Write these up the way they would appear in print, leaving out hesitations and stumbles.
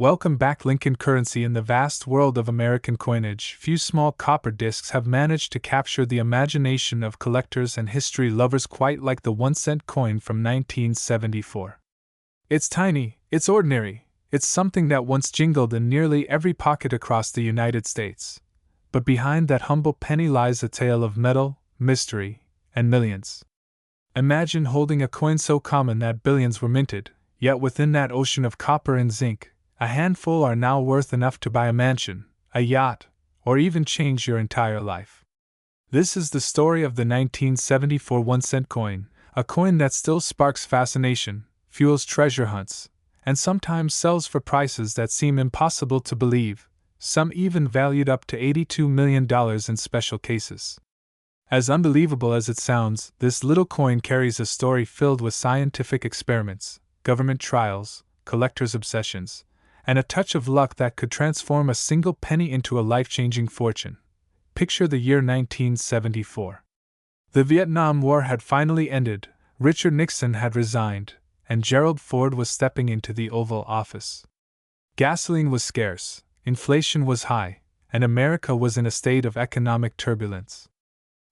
Welcome back, Lincoln currency. In the vast world of American coinage, few small copper discs have managed to capture the imagination of collectors and history lovers quite like the 1-cent coin from 1974. It's tiny, it's ordinary, it's something that once jingled in nearly every pocket across the United States. But behind that humble penny lies a tale of metal, mystery, and millions. Imagine holding a coin so common that billions were minted, yet within that ocean of copper and zinc, a handful are now worth enough to buy a mansion, a yacht, or even change your entire life. This is the story of the 1974 1-cent coin, a coin that still sparks fascination, fuels treasure hunts, and sometimes sells for prices that seem impossible to believe, some even valued up to $82 million in special cases. As unbelievable as it sounds, this little coin carries a story filled with scientific experiments, government trials, collectors' obsessions, and a touch of luck that could transform a single penny into a life-changing fortune. Picture the year 1974. The Vietnam War had finally ended, Richard Nixon had resigned, and Gerald Ford was stepping into the Oval Office. Gasoline was scarce, inflation was high, and America was in a state of economic turbulence.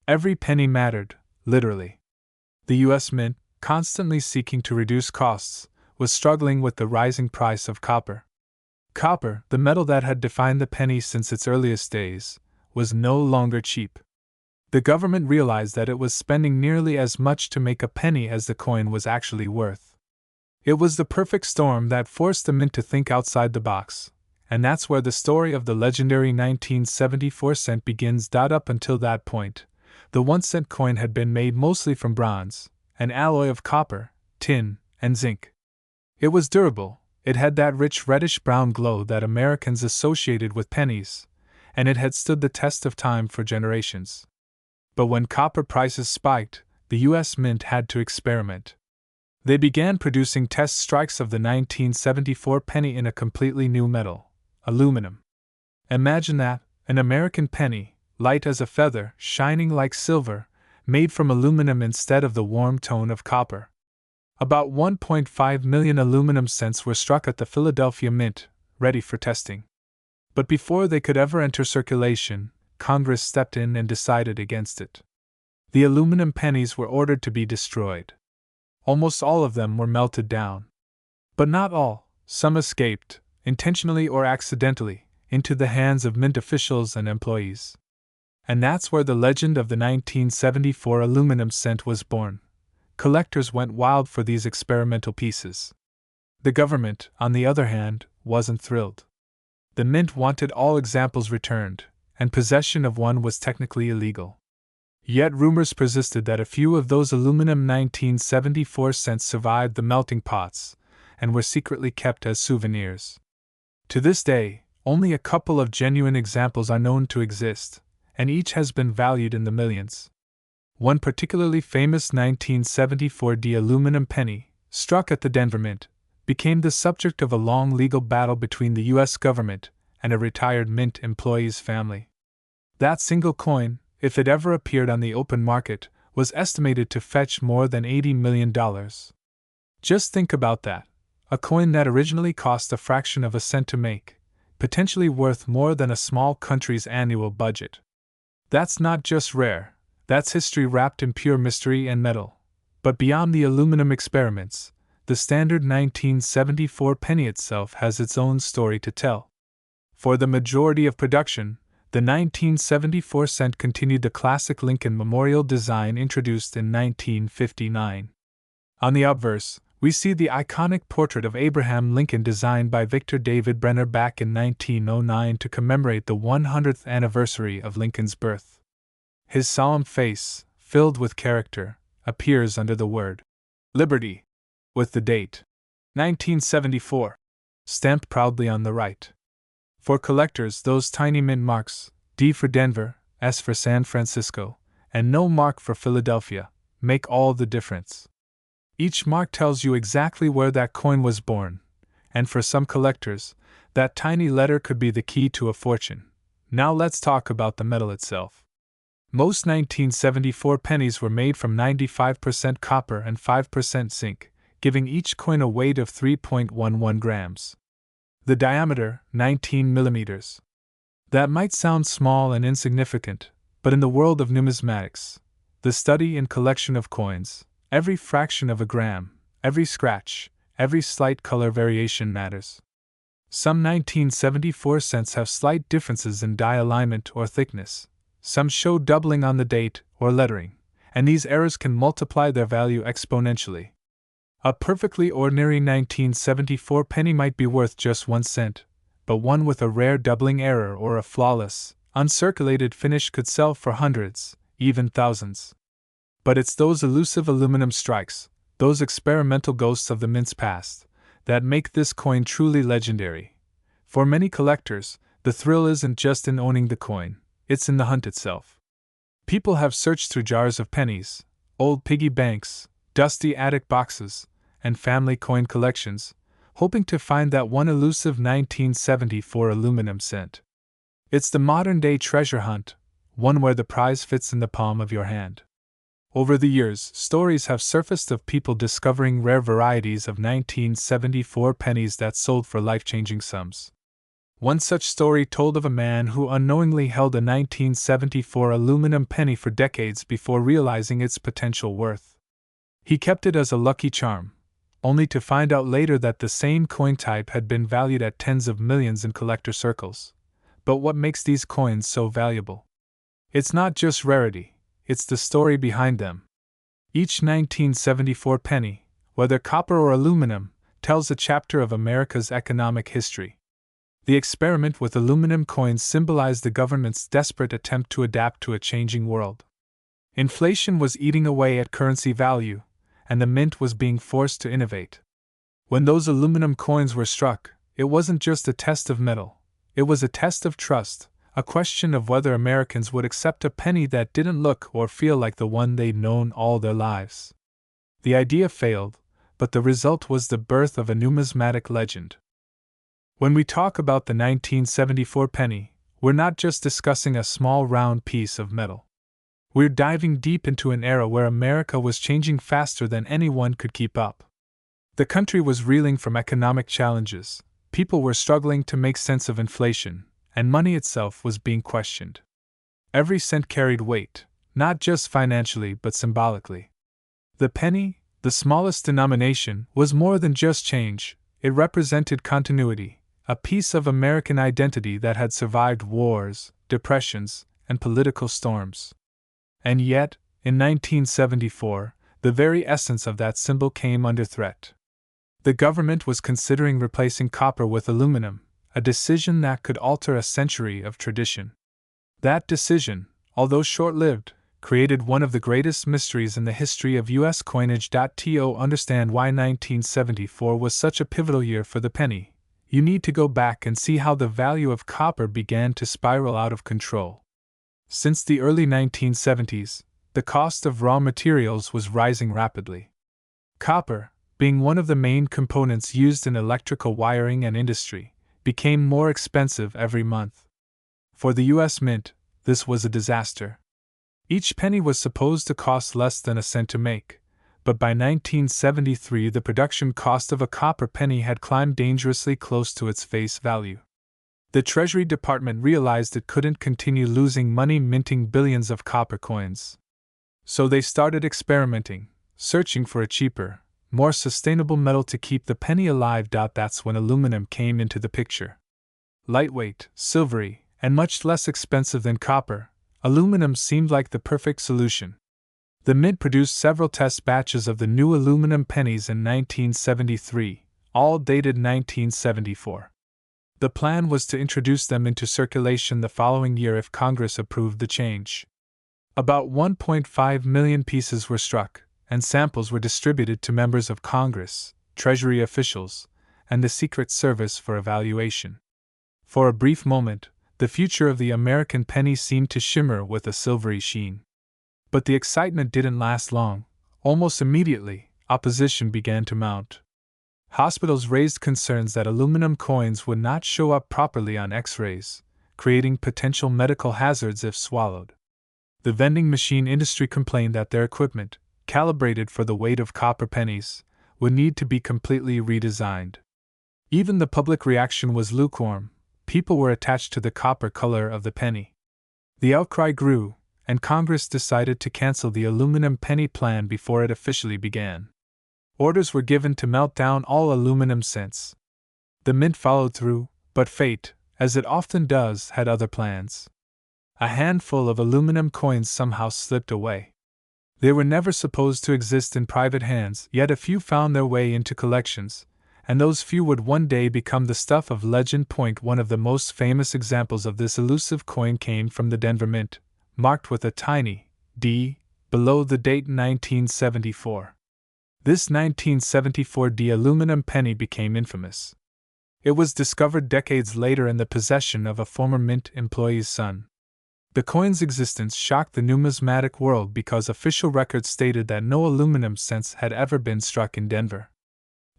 Every penny mattered, literally. The U.S. Mint, constantly seeking to reduce costs, was struggling with the rising price of copper. Copper, the metal that had defined the penny since its earliest days, was no longer cheap. The government realized that it was spending nearly as much to make a penny as the coin was actually worth. It was the perfect storm that forced the mint to think outside the box, and that's where the story of the legendary 1974 cent begins. Up until that point, the 1-cent coin had been made mostly from bronze, an alloy of copper, tin, and zinc. It was durable. It had that rich reddish-brown glow that Americans associated with pennies, and it had stood the test of time for generations. But when copper prices spiked, the U.S. Mint had to experiment. They began producing test strikes of the 1974 penny in a completely new metal, aluminum. Imagine that, an American penny, light as a feather, shining like silver, made from aluminum instead of the warm tone of copper. About 1.5 million aluminum cents were struck at the Philadelphia Mint, ready for testing. But before they could ever enter circulation, Congress stepped in and decided against it. The aluminum pennies were ordered to be destroyed. Almost all of them were melted down. But not all, some escaped, intentionally or accidentally, into the hands of mint officials and employees. And that's where the legend of the 1974 aluminum cent was born. Collectors went wild for these experimental pieces. The government, on the other hand, wasn't thrilled. The mint wanted all examples returned, and possession of one was technically illegal. Yet rumors persisted that a few of those aluminum 1974 cents survived the melting pots, and were secretly kept as souvenirs. To this day, only a couple of genuine examples are known to exist, and each has been valued in the millions. One particularly famous 1974 aluminum penny, struck at the Denver Mint, became the subject of a long legal battle between the U.S. government and a retired mint employee's family. That single coin, if it ever appeared on the open market, was estimated to fetch more than $80 million. Just think about that. A coin that originally cost a fraction of a cent to make, potentially worth more than a small country's annual budget. That's not just rare. That's history wrapped in pure mystery and metal. But beyond the aluminum experiments, the standard 1974 penny itself has its own story to tell. For the majority of production, the 1974 cent continued the classic Lincoln memorial design introduced in 1959. On the obverse, we see the iconic portrait of Abraham Lincoln designed by Victor David Brenner back in 1909 to commemorate the 100th anniversary of Lincoln's birth. His solemn face, filled with character, appears under the word Liberty, with the date 1974 stamped proudly on the right. For collectors, those tiny mint marks, D for Denver, S for San Francisco, and no mark for Philadelphia, make all the difference. Each mark tells you exactly where that coin was born, and for some collectors, that tiny letter could be the key to a fortune. Now let's talk about the metal itself. Most 1974 pennies were made from 95% copper and 5% zinc, giving each coin a weight of 3.11 grams. The diameter, 19 millimeters. That might sound small and insignificant, but in the world of numismatics, the study and collection of coins, every fraction of a gram, every scratch, every slight color variation matters. Some 1974 cents have slight differences in die alignment or thickness. Some show doubling on the date or lettering, and these errors can multiply their value exponentially. A perfectly ordinary 1974 penny might be worth just 1 cent, but one with a rare doubling error or a flawless, uncirculated finish could sell for hundreds, even thousands. But it's those elusive aluminum strikes, those experimental ghosts of the mint's past, that make this coin truly legendary. For many collectors, the thrill isn't just in owning the coin, it's in the hunt itself. People have searched through jars of pennies, old piggy banks, dusty attic boxes, and family coin collections, hoping to find that one elusive 1974 aluminum cent. It's the modern-day treasure hunt, one where the prize fits in the palm of your hand. Over the years, stories have surfaced of people discovering rare varieties of 1974 pennies that sold for life-changing sums. One such story told of a man who unknowingly held a 1974 aluminum penny for decades before realizing its potential worth. He kept it as a lucky charm, only to find out later that the same coin type had been valued at tens of millions in collector circles. But what makes these coins so valuable? It's not just rarity, it's the story behind them. Each 1974 penny, whether copper or aluminum, tells a chapter of America's economic history. The experiment with aluminum coins symbolized the government's desperate attempt to adapt to a changing world. Inflation was eating away at currency value, and the mint was being forced to innovate. When those aluminum coins were struck, it wasn't just a test of metal, it was a test of trust, a question of whether Americans would accept a penny that didn't look or feel like the one they'd known all their lives. The idea failed, but the result was the birth of a numismatic legend. When we talk about the 1974 penny, we're not just discussing a small round piece of metal. We're diving deep into an era where America was changing faster than anyone could keep up. The country was reeling from economic challenges, people were struggling to make sense of inflation, and money itself was being questioned. Every cent carried weight, not just financially but symbolically. The penny, the smallest denomination, was more than just change, it represented continuity, a piece of American identity that had survived wars, depressions, and political storms. And yet, in 1974, the very essence of that symbol came under threat. The government was considering replacing copper with aluminum, a decision that could alter a century of tradition. That decision, although short-lived, created one of the greatest mysteries in the history of U.S. coinage. To understand why 1974 was such a pivotal year for the penny, you need to go back and see how the value of copper began to spiral out of control. Since the early 1970s, the cost of raw materials was rising rapidly. Copper, being one of the main components used in electrical wiring and industry, became more expensive every month. For the U.S. Mint, this was a disaster. Each penny was supposed to cost less than a cent to make, but by 1973 the production cost of a copper penny had climbed dangerously close to its face value. The Treasury Department realized it couldn't continue losing money minting billions of copper coins. So they started experimenting, searching for a cheaper, more sustainable metal to keep the penny alive. That's when aluminum came into the picture. Lightweight, silvery, and much less expensive than copper, aluminum seemed like the perfect solution. The Mint produced several test batches of the new aluminum pennies in 1973, all dated 1974. The plan was to introduce them into circulation the following year if Congress approved the change. About 1.5 million pieces were struck, and samples were distributed to members of Congress, Treasury officials, and the Secret Service for evaluation. For a brief moment, the future of the American penny seemed to shimmer with a silvery sheen. But the excitement didn't last long. Almost immediately, opposition began to mount. Hospitals raised concerns that aluminum coins would not show up properly on X-rays, creating potential medical hazards if swallowed. The vending machine industry complained that their equipment, calibrated for the weight of copper pennies, would need to be completely redesigned. Even the public reaction was lukewarm. People were attached to the copper color of the penny. The outcry grew, and Congress decided to cancel the aluminum penny plan before it officially began. Orders were given to melt down all aluminum cents. The mint followed through, but fate, as it often does, had other plans. A handful of aluminum coins somehow slipped away. They were never supposed to exist in private hands, yet a few found their way into collections, and those few would one day become the stuff of legend. One of the most famous examples of this elusive coin came from the Denver Mint, marked with a tiny D below the date 1974. This 1974 D aluminum penny became infamous. It was discovered decades later in the possession of a former mint employee's son. The coin's existence shocked the numismatic world because official records stated that no aluminum cents had ever been struck in Denver.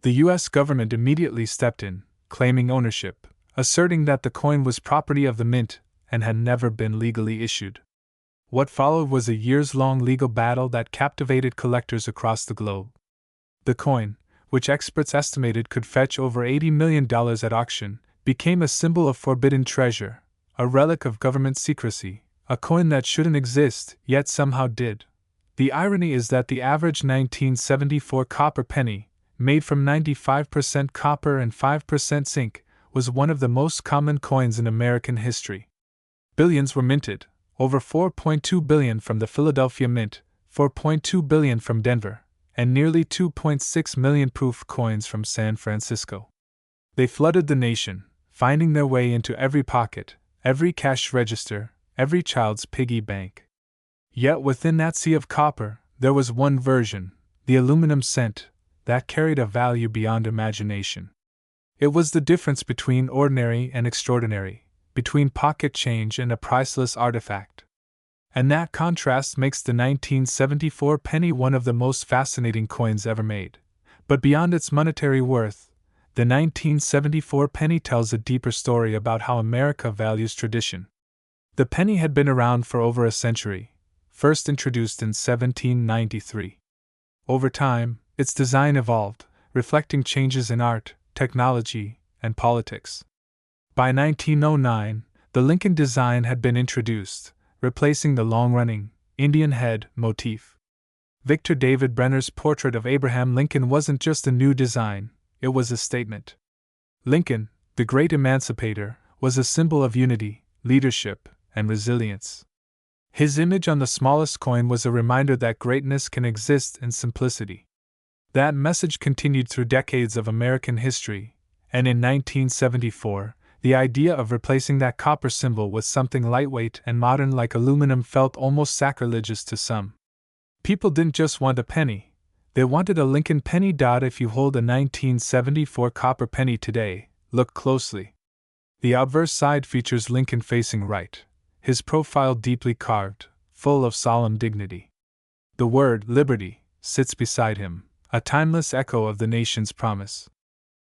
The U.S. government immediately stepped in, claiming ownership, asserting that the coin was property of the mint and had never been legally issued. What followed was a years-long legal battle that captivated collectors across the globe. The coin, which experts estimated could fetch over $80 million at auction, became a symbol of forbidden treasure, a relic of government secrecy, a coin that shouldn't exist, yet somehow did. The irony is that the average 1974 copper penny, made from 95% copper and 5% zinc, was one of the most common coins in American history. Billions were minted, over 4.2 billion from the Philadelphia Mint, 4.2 billion from Denver, and nearly 2.6 million proof coins from San Francisco. They flooded the nation, finding their way into every pocket, every cash register, every child's piggy bank. Yet within that sea of copper, there was one version, the aluminum cent, that carried a value beyond imagination. It was the difference between ordinary and extraordinary, between pocket change and a priceless artifact. And that contrast makes the 1974 penny one of the most fascinating coins ever made. But beyond its monetary worth, the 1974 penny tells a deeper story about how America values tradition. The penny had been around for over a century, first introduced in 1793. Over time, its design evolved, reflecting changes in art, technology, and politics. By 1909, the Lincoln design had been introduced, replacing the long-running Indian head motif. Victor David Brenner's portrait of Abraham Lincoln wasn't just a new design, it was a statement. Lincoln, the great emancipator, was a symbol of unity, leadership, and resilience. His image on the smallest coin was a reminder that greatness can exist in simplicity. That message continued through decades of American history, and in 1974, the idea of replacing that copper symbol with something lightweight and modern like aluminum felt almost sacrilegious to some. People didn't just want a penny, they wanted a Lincoln penny. If you hold a 1974 copper penny today, look closely. The obverse side features Lincoln facing right, his profile deeply carved, full of solemn dignity. The word liberty sits beside him, a timeless echo of the nation's promise.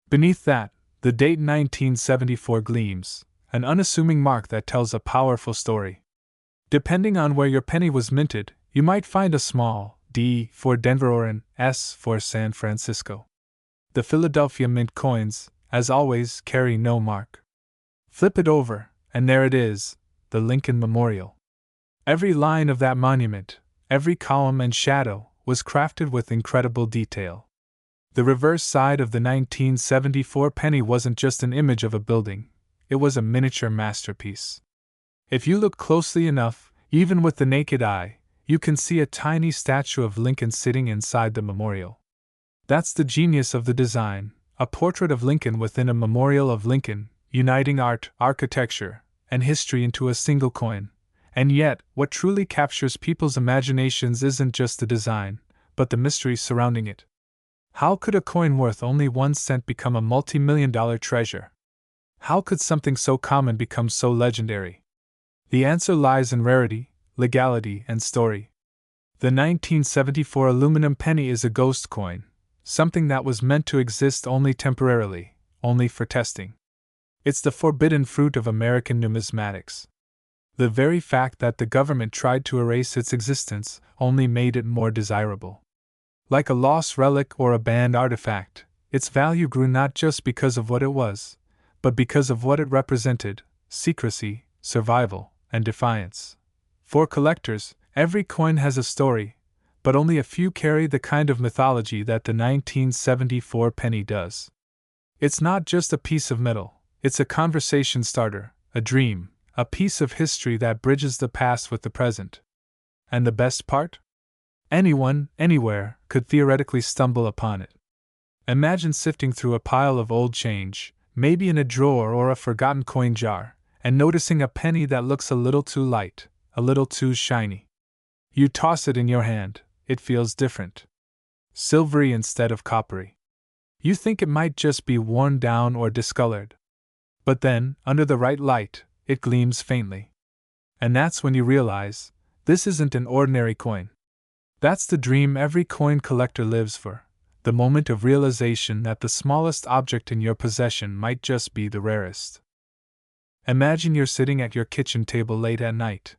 Beneath that, the date 1974 gleams, an unassuming mark that tells a powerful story. Depending on where your penny was minted, you might find a small D for Denver or an S for San Francisco. The Philadelphia Mint coins, as always, carry no mark. Flip it over, and there it is, the Lincoln Memorial. Every line of that monument, every column and shadow, was crafted with incredible detail. The reverse side of the 1974 penny wasn't just an image of a building, it was a miniature masterpiece. If you look closely enough, even with the naked eye, you can see a tiny statue of Lincoln sitting inside the memorial. That's the genius of the design, a portrait of Lincoln within a memorial of Lincoln, uniting art, architecture, and history into a single coin. And yet, what truly captures people's imaginations isn't just the design, but the mystery surrounding it. How could a coin worth only 1 cent become a multi-million-dollar treasure? How could something so common become so legendary? The answer lies in rarity, legality, and story. The 1974 aluminum penny is a ghost coin, something that was meant to exist only temporarily, only for testing. It's the forbidden fruit of American numismatics. The very fact that the government tried to erase its existence only made it more desirable. Like a lost relic or a banned artifact, Its value grew not just because of what it was, but because of what it represented: secrecy, survival, and defiance. For collectors, every coin has a story, but only a few carry the kind of mythology that the 1974 penny does. It's not just a piece of metal, it's a conversation starter, a dream, a piece of history that bridges the past with the present. And the best part? Anyone, anywhere, could theoretically stumble upon it. Imagine sifting through a pile of old change, maybe in a drawer or a forgotten coin jar, and noticing a penny that looks a little too light, a little too shiny. You toss it in your hand, it feels different. Silvery instead of coppery. You think it might just be worn down or discolored. But then, under the right light, it gleams faintly. And that's when you realize, this isn't an ordinary coin. That's the dream every coin collector lives for, the moment of realization that the smallest object in your possession might just be the rarest. Imagine you're sitting at your kitchen table late at night.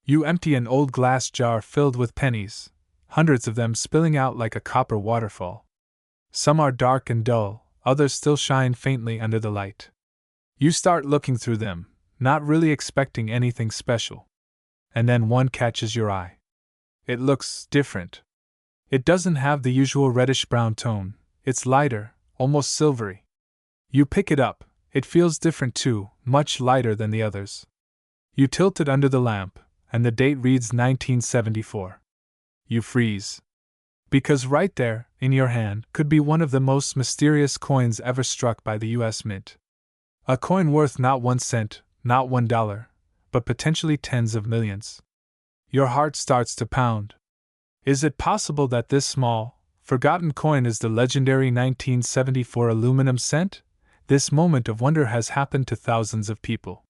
You empty an old glass jar filled with pennies, hundreds of them spilling out like a copper waterfall. Some are dark and dull, others still shine faintly under the light. You start looking through them, not really expecting anything special. And then one catches your eye. It looks different. It doesn't have the usual reddish-brown tone, it's lighter, almost silvery. You pick it up, it feels different too, much lighter than the others. You tilt it under the lamp, and the date reads 1974. You freeze. Because right there, in your hand, could be one of the most mysterious coins ever struck by the U.S. Mint. A coin worth not 1 cent, not $1, but potentially tens of millions. Your heart starts to pound. Is it possible that this small, forgotten coin is the legendary 1974 aluminum cent? This moment of wonder has happened to thousands of people.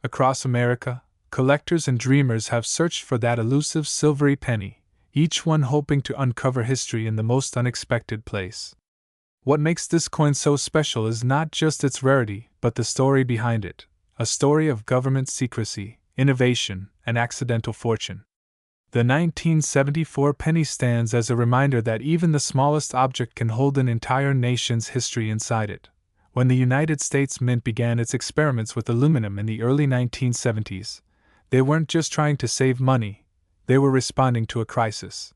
Across America, collectors and dreamers have searched for that elusive silvery penny, each one hoping to uncover history in the most unexpected place. What makes this coin so special is not just its rarity, but the story behind it, a story of government secrecy, innovation, and accidental fortune. The 1974 penny stands as a reminder that even the smallest object can hold an entire nation's history inside it. When the United States Mint began its experiments with aluminum in the early 1970s, they weren't just trying to save money, they were responding to a crisis.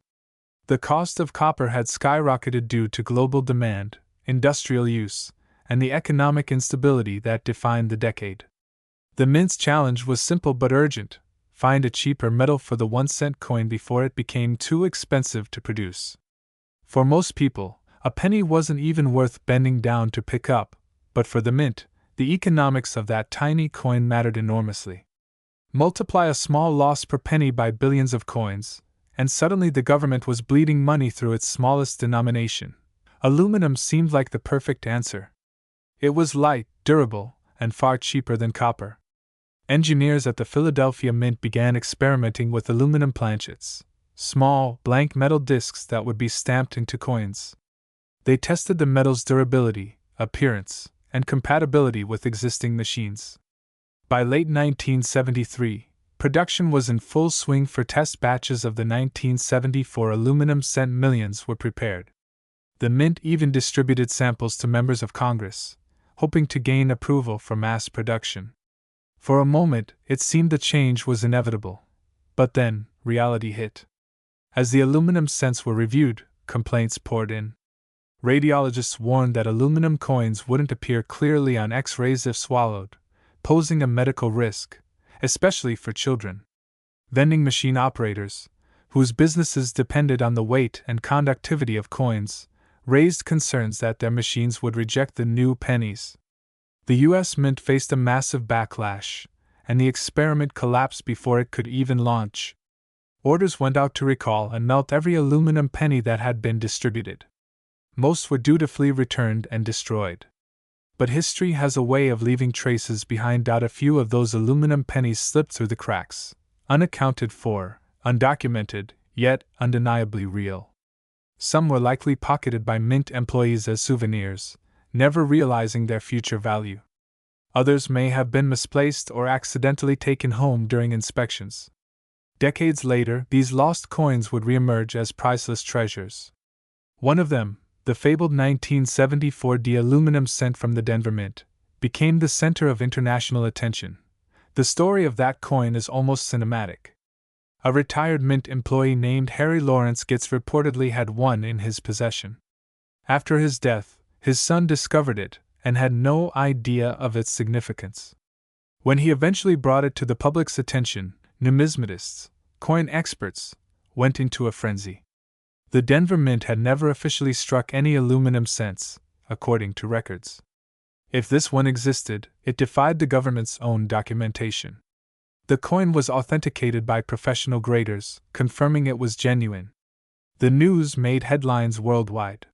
The cost of copper had skyrocketed due to global demand, industrial use, and the economic instability that defined the decade. The Mint's challenge was simple but urgent: find a cheaper metal for the 1-cent coin before it became too expensive to produce. For most people, a penny wasn't even worth bending down to pick up, but for the Mint, the economics of that tiny coin mattered enormously. Multiply a small loss per penny by billions of coins, and suddenly the government was bleeding money through its smallest denomination. Aluminum seemed like the perfect answer. It was light, durable, and far cheaper than copper. Engineers at the Philadelphia Mint began experimenting with aluminum planchets, small, blank metal discs that would be stamped into coins. They tested the metal's durability, appearance, and compatibility with existing machines. By late 1973, production was in full swing for test batches of the 1974 aluminum cent. Millions were prepared. The Mint even distributed samples to members of Congress, hoping to gain approval for mass production. For a moment, it seemed the change was inevitable. But then, reality hit. As the aluminum cents were reviewed, complaints poured in. Radiologists warned that aluminum coins wouldn't appear clearly on X-rays if swallowed, posing a medical risk, especially for children. Vending machine operators, whose businesses depended on the weight and conductivity of coins, raised concerns that their machines would reject the new pennies. The U.S. Mint faced a massive backlash, and the experiment collapsed before it could even launch. Orders went out to recall and melt every aluminum penny that had been distributed. Most were dutifully returned and destroyed. But history has a way of leaving traces behind. A few of those aluminum pennies slipped through the cracks, unaccounted for, undocumented, yet undeniably real. Some were likely pocketed by Mint employees as souvenirs, never realizing their future value. Others may have been misplaced or accidentally taken home during inspections. Decades later, these lost coins would reemerge as priceless treasures. One of them, the fabled 1974 aluminum cent from the Denver Mint, became the center of international attention. The story of that coin is almost cinematic. A retired mint employee named Harry Lawrence Gitz reportedly had one in his possession. After his death, his son discovered it and had no idea of its significance. When he eventually brought it to the public's attention, numismatists, coin experts, went into a frenzy. The Denver Mint had never officially struck any aluminum cents, according to records. If this one existed, it defied the government's own documentation. The coin was authenticated by professional graders, confirming it was genuine. The news made headlines worldwide.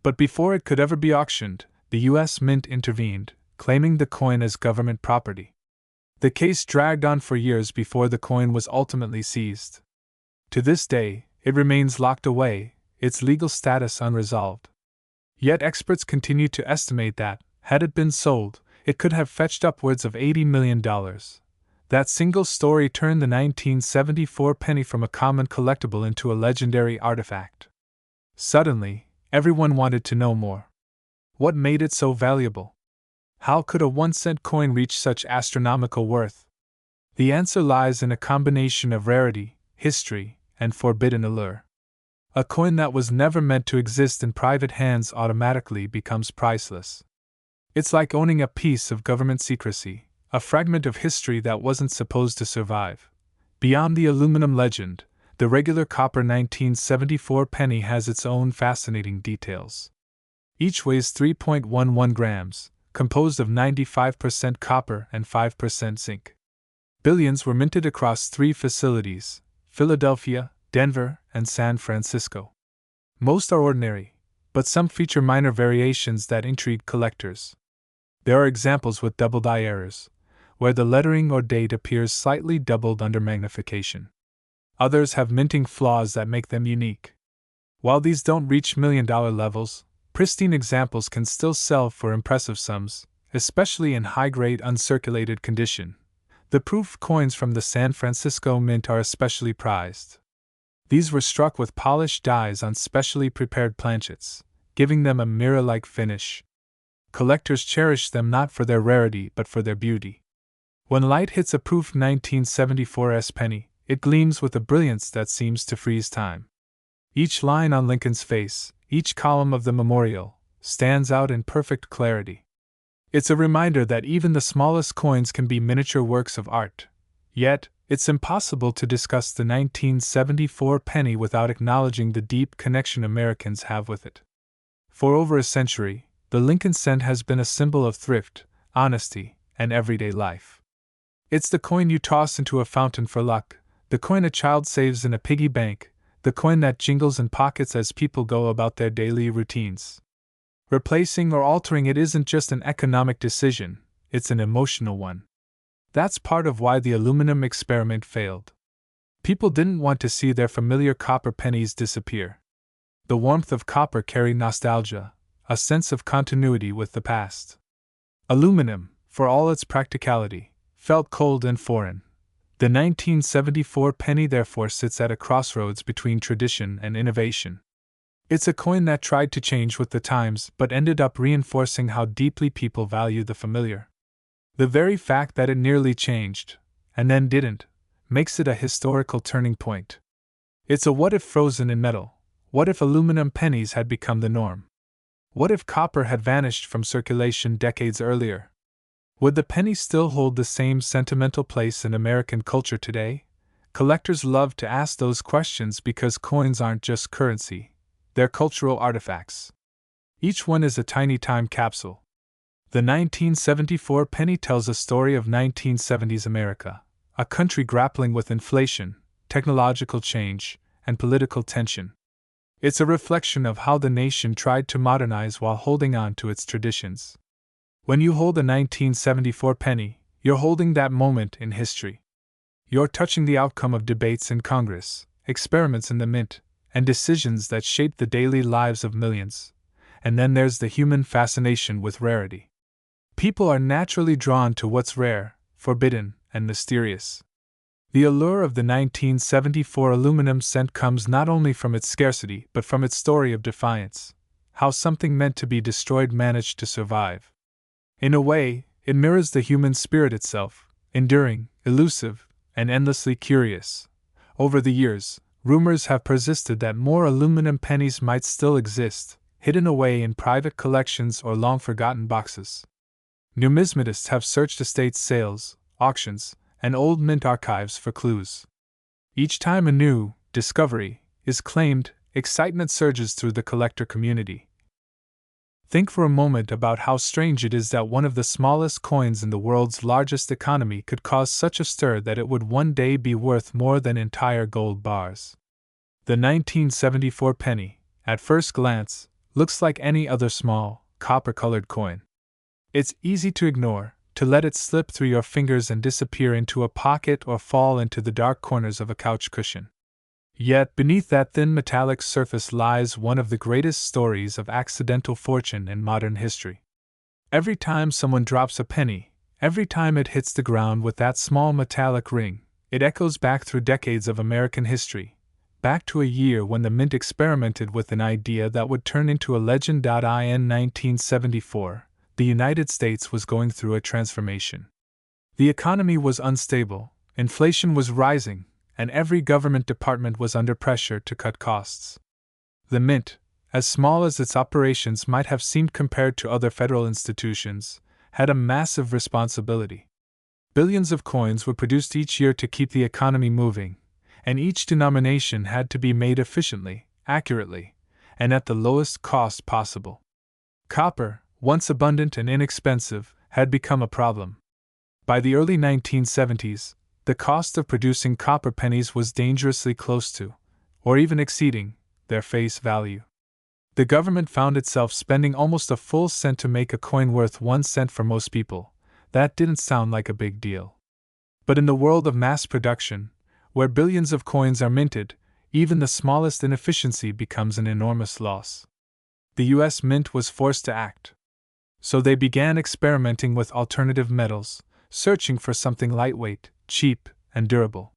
But before it could ever be auctioned, the U.S. Mint intervened, claiming the coin as government property. The case dragged on for years before the coin was ultimately seized. To this day, it remains locked away, its legal status unresolved. Yet experts continue to estimate that, had it been sold, it could have fetched upwards of $80 million. That single story turned the 1974 penny from a common collectible into a legendary artifact. Suddenly, everyone wanted to know more. What made it so valuable? How could a 1-cent coin reach such astronomical worth? The answer lies in a combination of rarity, history, and forbidden allure. A coin that was never meant to exist in private hands automatically becomes priceless. It's like owning a piece of government secrecy, a fragment of history that wasn't supposed to survive. Beyond the aluminum legend, the regular copper 1974 penny has its own fascinating details. Each weighs 3.11 grams, composed of 95% copper and 5% zinc. Billions were minted across 3 facilities: Philadelphia, Denver, and San Francisco. Most are ordinary, but some feature minor variations that intrigue collectors. There are examples with double die errors, where the lettering or date appears slightly doubled under magnification. Others have minting flaws that make them unique. While these don't reach million-dollar levels, pristine examples can still sell for impressive sums, especially in high-grade uncirculated condition. The proof coins from the San Francisco Mint are especially prized. These were struck with polished dies on specially prepared planchets, giving them a mirror-like finish. Collectors cherish them not for their rarity but for their beauty. When light hits a proof 1974's penny, it gleams with a brilliance that seems to freeze time. Each line on Lincoln's face, each column of the memorial, stands out in perfect clarity. It's a reminder that even the smallest coins can be miniature works of art. Yet, it's impossible to discuss the 1974 penny without acknowledging the deep connection Americans have with it. For over a century, the Lincoln cent has been a symbol of thrift, honesty, and everyday life. It's the coin you toss into a fountain for luck, the coin a child saves in a piggy bank, the coin that jingles in pockets as people go about their daily routines. Replacing or altering it isn't just an economic decision, it's an emotional one. That's part of why the aluminum experiment failed. People didn't want to see their familiar copper pennies disappear. The warmth of copper carried nostalgia, a sense of continuity with the past. Aluminum, for all its practicality, felt cold and foreign. The 1974 penny therefore sits at a crossroads between tradition and innovation. It's a coin that tried to change with the times but ended up reinforcing how deeply people value the familiar. The very fact that it nearly changed, and then didn't, makes it a historical turning point. It's a what if frozen in metal. What if aluminum pennies had become the norm? What if copper had vanished from circulation decades earlier? Would the penny still hold the same sentimental place in American culture today? Collectors love to ask those questions because coins aren't just currency, they're cultural artifacts. Each one is a tiny time capsule. The 1974 penny tells a story of 1970s America, a country grappling with inflation, technological change, and political tension. It's a reflection of how the nation tried to modernize while holding on to its traditions. When you hold a 1974 penny, you're holding that moment in history. You're touching the outcome of debates in Congress, experiments in the mint, and decisions that shaped the daily lives of millions. And then there's the human fascination with rarity. People are naturally drawn to what's rare, forbidden, and mysterious. The allure of the 1974 aluminum cent comes not only from its scarcity but from its story of defiance. how something meant to be destroyed managed to survive. In a way, it mirrors the human spirit itself, enduring, elusive, and endlessly curious. Over the years, rumors have persisted that more aluminum pennies might still exist, hidden away in private collections or long-forgotten boxes. Numismatists have searched estate sales, auctions, and old mint archives for clues. Each time a new discovery is claimed, excitement surges through the collector community. Think for a moment about how strange it is that one of the smallest coins in the world's largest economy could cause such a stir that it would one day be worth more than entire gold bars. The 1974 penny, at first glance, looks like any other small, copper-colored coin. It's easy to ignore, to let it slip through your fingers and disappear into a pocket or fall into the dark corners of a couch cushion. Yet beneath that thin metallic surface lies one of the greatest stories of accidental fortune in modern history. Every time someone drops a penny, every time it hits the ground with that small metallic ring, it echoes back through decades of American history, back to a year when the mint experimented with an idea that would turn into a legend. In 1974, the United States was going through a transformation. The economy was unstable, inflation was rising, and every government department was under pressure to cut costs. The mint, as small as its operations might have seemed compared to other federal institutions, had a massive responsibility. Billions of coins were produced each year to keep the economy moving, and each denomination had to be made efficiently, accurately, and at the lowest cost possible. Copper, once abundant and inexpensive, had become a problem. By the early 1970s, the cost of producing copper pennies was dangerously close to, or even exceeding, their face value. The government found itself spending almost a full cent to make a coin worth 1 cent for most people. That didn't sound like a big deal. But in the world of mass production, where billions of coins are minted, even the smallest inefficiency becomes an enormous loss. The U.S. Mint was forced to act. So they began experimenting with alternative metals, searching for something lightweight, cheap, and durable.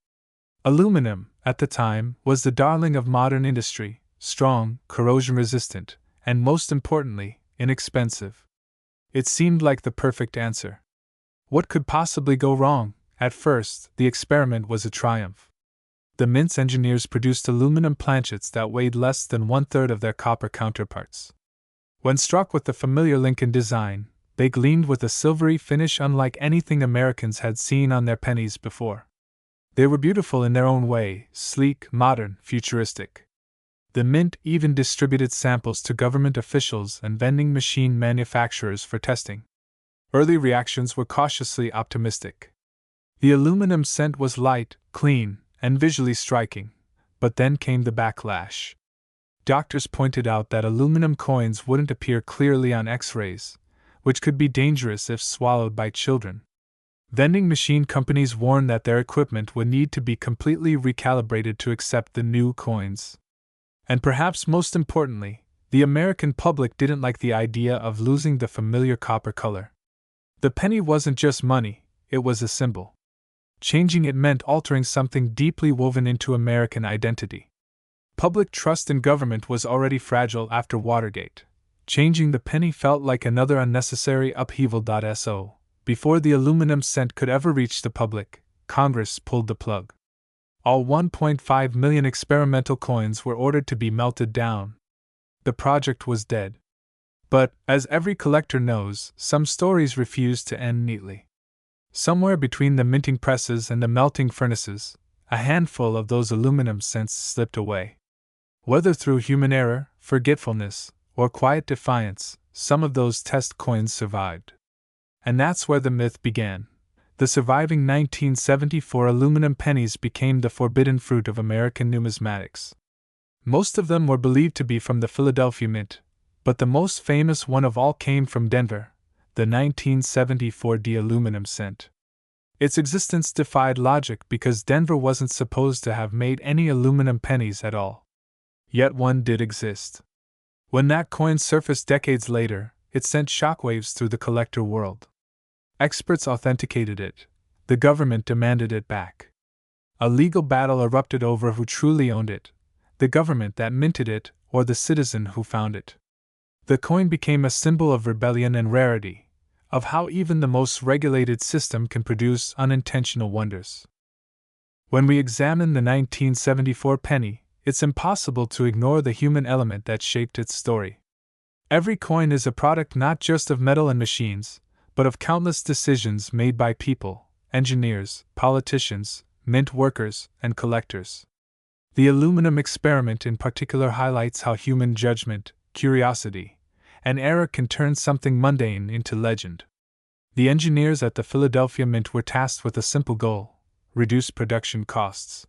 Aluminum, at the time, was the darling of modern industry, strong, corrosion-resistant, and most importantly, inexpensive. It seemed like the perfect answer. What could possibly go wrong? At first, the experiment was a triumph. The mint's engineers produced aluminum planchets that weighed less than 1/3 of their copper counterparts. When struck with the familiar Lincoln design, they gleamed with a silvery finish unlike anything Americans had seen on their pennies before. They were beautiful in their own way, sleek, modern, futuristic. The mint even distributed samples to government officials and vending machine manufacturers for testing. Early reactions were cautiously optimistic. The aluminum scent was light, clean, and visually striking, but then came the backlash. Doctors pointed out that aluminum coins wouldn't appear clearly on X-rays, which could be dangerous if swallowed by children. Vending machine companies warned that their equipment would need to be completely recalibrated to accept the new coins. And perhaps most importantly, the American public didn't like the idea of losing the familiar copper color. The penny wasn't just money, it was a symbol. Changing it meant altering something deeply woven into American identity. Public trust in government was already fragile after Watergate. Changing the penny felt like another unnecessary upheaval. So, before the aluminum cent could ever reach the public, Congress pulled the plug. All 1.5 million experimental coins were ordered to be melted down. The project was dead. But, as every collector knows, some stories refused to end neatly. Somewhere between the minting presses and the melting furnaces, a handful of those aluminum cents slipped away. Whether through human error, forgetfulness, or quiet defiance, some of those test coins survived. And that's where the myth began. The surviving 1974 aluminum pennies became the forbidden fruit of American numismatics. Most of them were believed to be from the Philadelphia Mint, but the most famous one of all came from Denver, the 1974 aluminum cent. Its existence defied logic because Denver wasn't supposed to have made any aluminum pennies at all. Yet one did exist. When that coin surfaced decades later, it sent shockwaves through the collector world. Experts authenticated it. The government demanded it back. A legal battle erupted over who truly owned it, the government that minted it or the citizen who found it. The coin became a symbol of rebellion and rarity, of how even the most regulated system can produce unintentional wonders. When we examine the 1974 penny, it's impossible to ignore the human element that shaped its story. Every coin is a product not just of metal and machines, but of countless decisions made by people, engineers, politicians, mint workers, and collectors. The aluminum experiment in particular highlights how human judgment, curiosity, and error can turn something mundane into legend. The engineers at the Philadelphia Mint were tasked with a simple goal: reduce production costs.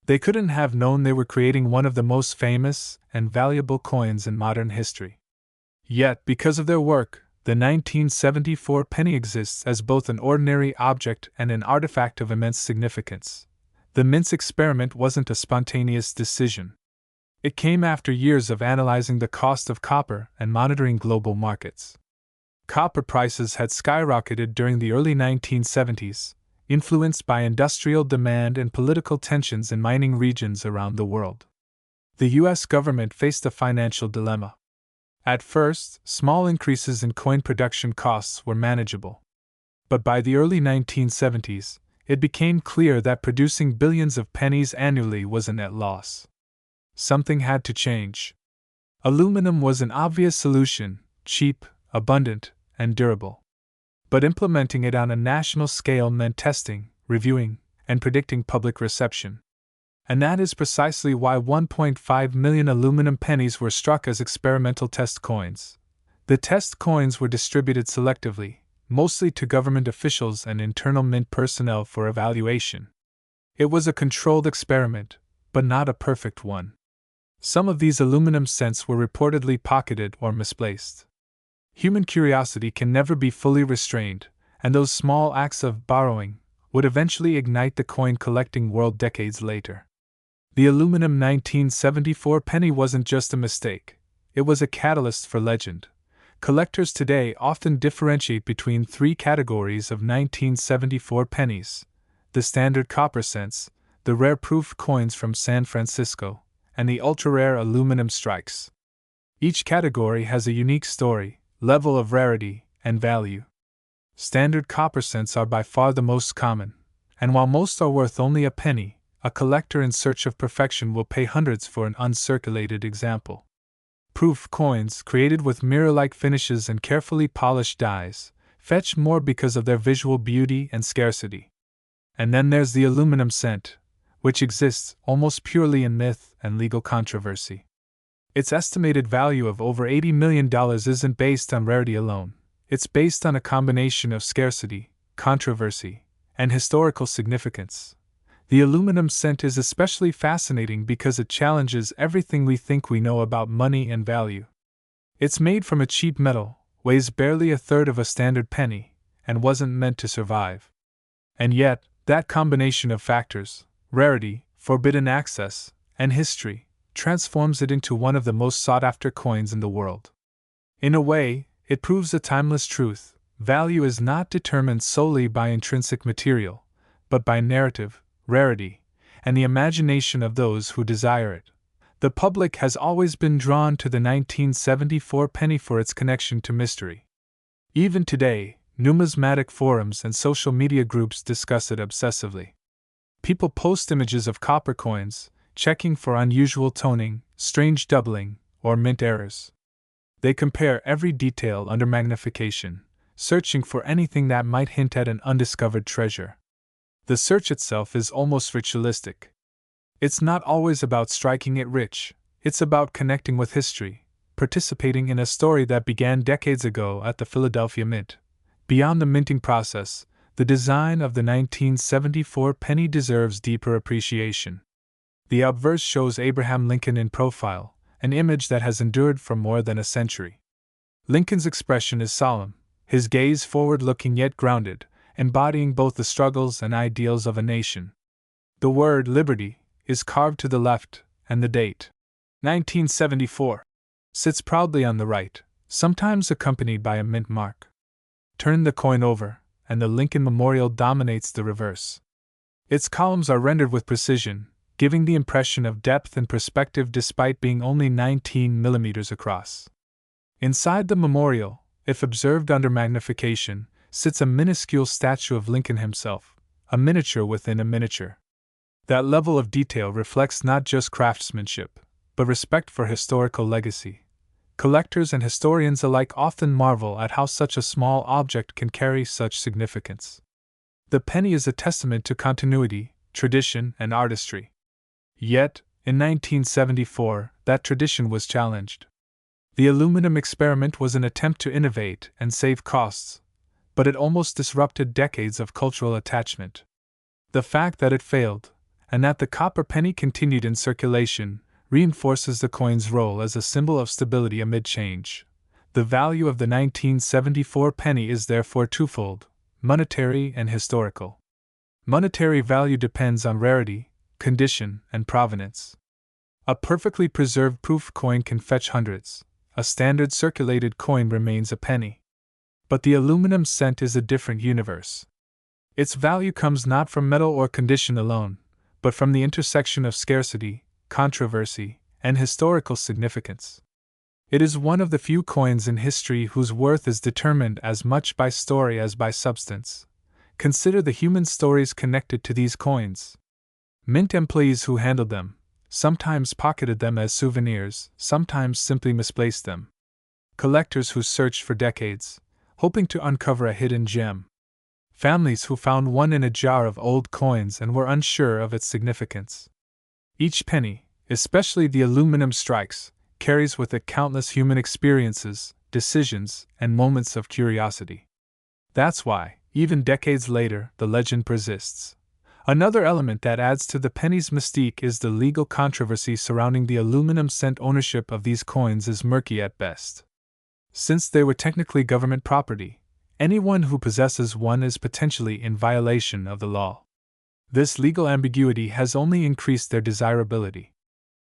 They couldn't have known they were creating one of the most famous and valuable coins in modern history. Yet, because of their work, the 1974 penny exists as both an ordinary object and an artifact of immense significance. The mint's experiment wasn't a spontaneous decision. It came after years of analyzing the cost of copper and monitoring global markets. Copper prices had skyrocketed during the early 1970s, influenced by industrial demand and political tensions in mining regions around the world. The U.S. government faced a financial dilemma. At first, small increases in coin production costs were manageable. But by the early 1970s, it became clear that producing billions of pennies annually was a net loss. Something had to change. Aluminum was an obvious solution: cheap, abundant, and durable. But implementing it on a national scale meant testing, reviewing, and predicting public reception. And that is precisely why 1.5 million aluminum pennies were struck as experimental test coins. The test coins were distributed selectively, mostly to government officials and internal mint personnel for evaluation. It was a controlled experiment, but not a perfect one. Some of these aluminum cents were reportedly pocketed or misplaced. Human curiosity can never be fully restrained, and those small acts of borrowing would eventually ignite the coin collecting world decades later. The aluminum 1974 penny wasn't just a mistake, it was a catalyst for legend. Collectors today often differentiate between three categories of 1974 pennies: the standard copper cents, the rare proof coins from San Francisco, and the ultra-rare aluminum strikes. Each category has a unique story, level of rarity, and value. Standard copper cents are by far the most common, and while most are worth only a penny, a collector in search of perfection will pay hundreds for an uncirculated example. Proof coins, created with mirror-like finishes and carefully polished dies, fetch more because of their visual beauty and scarcity. And then there's the aluminum cent, which exists almost purely in myth and legal controversy. Its estimated value of over $80 million isn't based on rarity alone, it's based on a combination of scarcity, controversy, and historical significance. The aluminum cent is especially fascinating because it challenges everything we think we know about money and value. It's made from a cheap metal, weighs barely a third of a standard penny, and wasn't meant to survive. And yet, that combination of factors, rarity, forbidden access, and history, transforms it into one of the most sought-after coins in the world. In a way, it proves a timeless truth: value is not determined solely by intrinsic material, but by narrative, rarity, and the imagination of those who desire it. The public has always been drawn to the 1974 penny for its connection to mystery. Even today, numismatic forums and social media groups discuss it obsessively. People post images of copper coins, checking for unusual toning, strange doubling, or mint errors. They compare every detail under magnification, searching for anything that might hint at an undiscovered treasure. The search itself is almost ritualistic. It's not always about striking it rich, it's about connecting with history, participating in a story that began decades ago at the Philadelphia Mint. Beyond the minting process, the design of the 1974 penny deserves deeper appreciation. The obverse shows Abraham Lincoln in profile, an image that has endured for more than a century. Lincoln's expression is solemn, his gaze forward-looking yet grounded, embodying both the struggles and ideals of a nation. The word liberty is carved to the left, and the date, 1974, sits proudly on the right, sometimes accompanied by a mint mark. Turn the coin over, and the Lincoln Memorial dominates the reverse. Its columns are rendered with precision, giving the impression of depth and perspective despite being only 19 millimeters across. Inside the memorial, if observed under magnification, sits a minuscule statue of Lincoln himself, a miniature within a miniature. That level of detail reflects not just craftsmanship, but respect for historical legacy. Collectors and historians alike often marvel at how such a small object can carry such significance. The penny is a testament to continuity, tradition, and artistry. Yet, in 1974, that tradition was challenged. The aluminum experiment was an attempt to innovate and save costs, but it almost disrupted decades of cultural attachment. The fact that it failed, and that the copper penny continued in circulation, reinforces the coin's role as a symbol of stability amid change. The value of the 1974 penny is therefore twofold: monetary and historical. Monetary value depends on rarity, condition, and provenance. A perfectly preserved proof coin can fetch hundreds. A standard circulated coin remains a penny. But the aluminum cent is a different universe. Its value comes not from metal or condition alone, but from the intersection of scarcity, controversy, and historical significance. It is one of the few coins in history whose worth is determined as much by story as by substance. Consider the human stories connected to these coins. Mint employees who handled them, sometimes pocketed them as souvenirs, sometimes simply misplaced them. Collectors who searched for decades, hoping to uncover a hidden gem. Families who found one in a jar of old coins and were unsure of its significance. Each penny, especially the aluminum strikes, carries with it countless human experiences, decisions, and moments of curiosity. That's why, even decades later, the legend persists. Another element that adds to the penny's mystique is the legal controversy surrounding the aluminum cent. Ownership of these coins is murky at best. Since they were technically government property, anyone who possesses one is potentially in violation of the law. This legal ambiguity has only increased their desirability.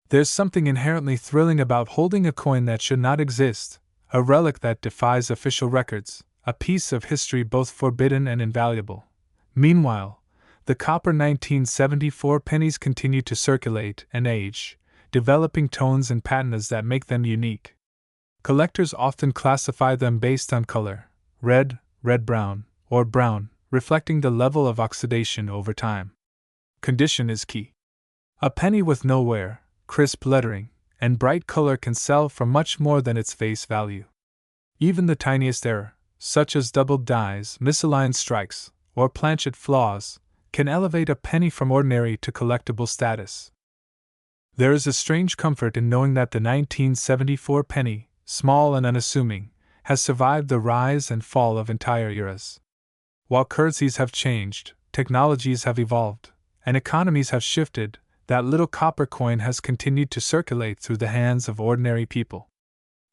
There's something inherently thrilling about holding a coin that should not exist, a relic that defies official records, a piece of history both forbidden and invaluable. Meanwhile, the copper 1974 pennies continue to circulate and age, developing tones and patinas that make them unique. Collectors often classify them based on color: red, red-brown, or brown, reflecting the level of oxidation over time. Condition is key. A penny with no wear, crisp lettering, and bright color can sell for much more than its face value. Even the tiniest error, such as doubled dies, misaligned strikes, or planchet flaws, can elevate a penny from ordinary to collectible status. There is a strange comfort in knowing that the 1974 penny, small and unassuming, has survived the rise and fall of entire eras. While currencies have changed, technologies have evolved, and economies have shifted, that little copper coin has continued to circulate through the hands of ordinary people.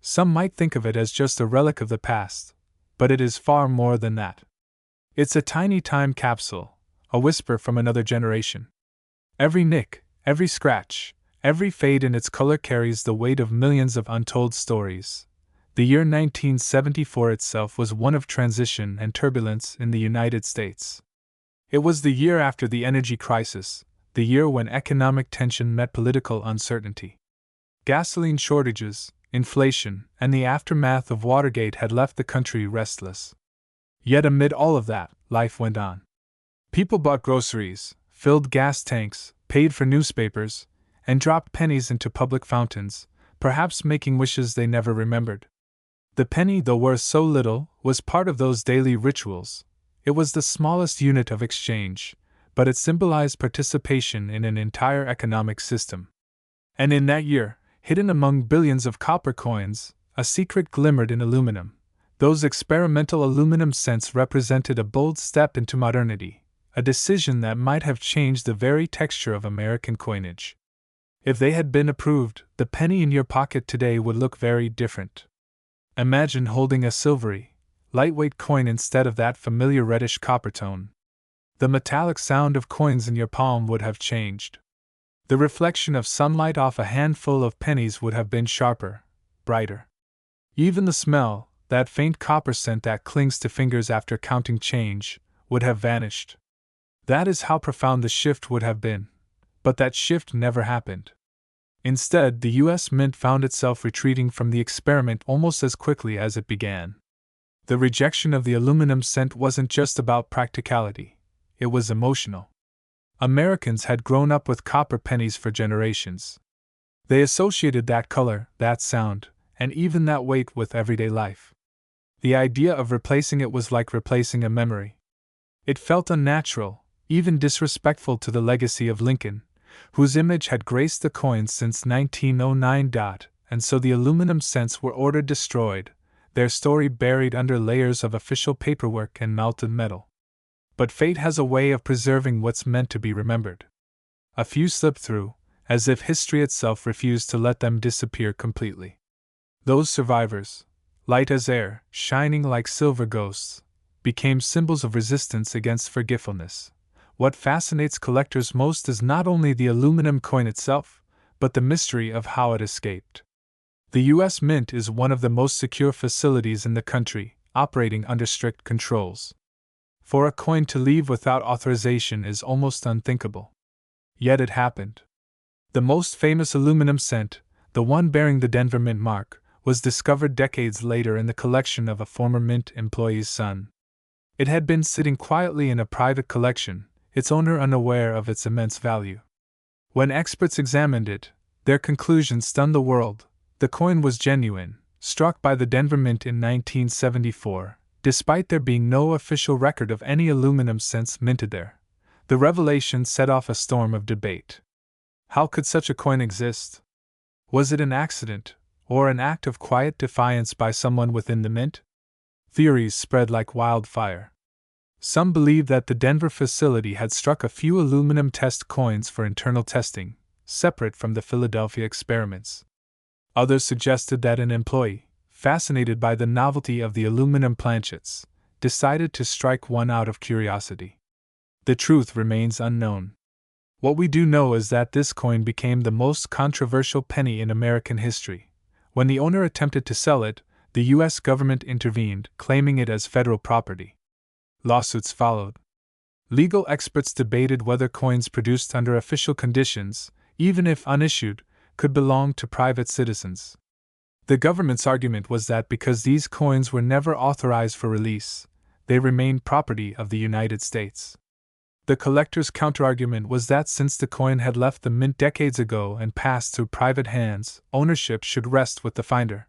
Some might think of it as just a relic of the past, but it is far more than that. It's a tiny time capsule, a whisper from another generation. Every nick, every scratch, every fade in its color carries the weight of millions of untold stories. The year 1974 itself was one of transition and turbulence in the United States. It was the year after the energy crisis, the year when economic tension met political uncertainty. Gasoline shortages, inflation, and the aftermath of Watergate had left the country restless. Yet amid all of that, life went on. People bought groceries, filled gas tanks, paid for newspapers, and dropped pennies into public fountains, perhaps making wishes they never remembered. The penny, though worth so little, was part of those daily rituals. It was the smallest unit of exchange, but it symbolized participation in an entire economic system. And in that year, hidden among billions of copper coins, a secret glimmered in aluminum. Those experimental aluminum cents represented a bold step into modernity, a decision that might have changed the very texture of American coinage. If they had been approved, the penny in your pocket today would look very different. Imagine holding a silvery, lightweight coin instead of that familiar reddish copper tone. The metallic sound of coins in your palm would have changed. The reflection of sunlight off a handful of pennies would have been sharper, brighter. Even the smell, that faint copper scent that clings to fingers after counting change, would have vanished. That is how profound the shift would have been. But that shift never happened. Instead, the U.S. Mint found itself retreating from the experiment almost as quickly as it began. The rejection of the aluminum cent wasn't just about practicality, it was emotional. Americans had grown up with copper pennies for generations. They associated that color, that sound, and even that weight with everyday life. The idea of replacing it was like replacing a memory. It felt unnatural, even disrespectful to the legacy of Lincoln, whose image had graced the coins since 1909. And so the aluminum cents were ordered destroyed, their story buried under layers of official paperwork and melted metal. But fate has a way of preserving what's meant to be remembered. A few slipped through, as if history itself refused to let them disappear completely. Those survivors, light as air, shining like silver ghosts, became symbols of resistance against forgetfulness. What fascinates collectors most is not only the aluminum coin itself, but the mystery of how it escaped. The U.S. Mint is one of the most secure facilities in the country, operating under strict controls. For a coin to leave without authorization is almost unthinkable. Yet it happened. The most famous aluminum cent, the one bearing the Denver Mint mark, was discovered decades later in the collection of a former Mint employee's son. It had been sitting quietly in a private collection, its owner unaware of its immense value. When experts examined it, their conclusion stunned the world. The coin was genuine, struck by the Denver Mint in 1974, despite there being no official record of any aluminum cents minted there. The revelation set off a storm of debate. How could such a coin exist? Was it an accident, or an act of quiet defiance by someone within the Mint? Theories spread like wildfire. Some believed that the Denver facility had struck a few aluminum test coins for internal testing, separate from the Philadelphia experiments. Others suggested that an employee, fascinated by the novelty of the aluminum planchets, decided to strike one out of curiosity. The truth remains unknown. What we do know is that this coin became the most controversial penny in American history. When the owner attempted to sell it, the U.S. government intervened, claiming it as federal property. Lawsuits followed. Legal experts debated whether coins produced under official conditions, even if unissued, could belong to private citizens. The government's argument was that because these coins were never authorized for release, they remained property of the United States. The collector's counterargument was that since the coin had left the mint decades ago and passed through private hands, ownership should rest with the finder.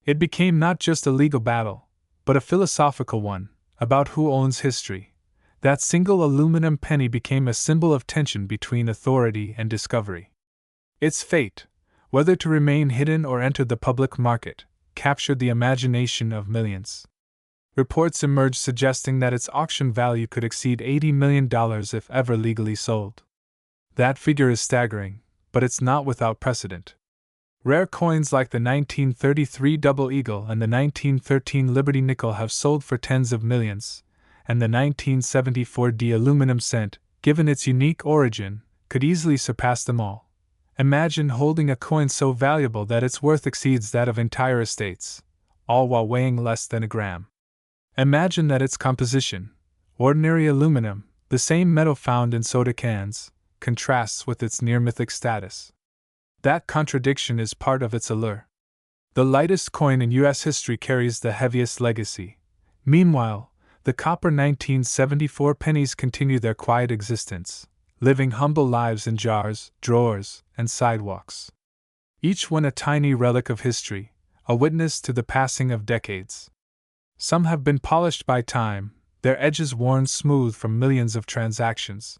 It became not just a legal battle, but a philosophical one, about who owns history. That single aluminum penny became a symbol of tension between authority and discovery. Its fate, whether to remain hidden or enter the public market, captured the imagination of millions. Reports emerged suggesting that its auction value could exceed $80 million if ever legally sold. That figure is staggering, but it's not without precedent. Rare coins like the 1933 Double Eagle and the 1913 Liberty Nickel have sold for tens of millions, and the 1974 D aluminum cent, given its unique origin, could easily surpass them all. Imagine holding a coin so valuable that its worth exceeds that of entire estates, all while weighing less than a gram. Imagine that its composition, ordinary aluminum, the same metal found in soda cans, contrasts with its near-mythic status. That contradiction is part of its allure. The lightest coin in U.S. history carries the heaviest legacy. Meanwhile, the copper 1974 pennies continue their quiet existence, living humble lives in jars, drawers, and sidewalks. Each one a tiny relic of history, a witness to the passing of decades. Some have been polished by time, their edges worn smooth from millions of transactions.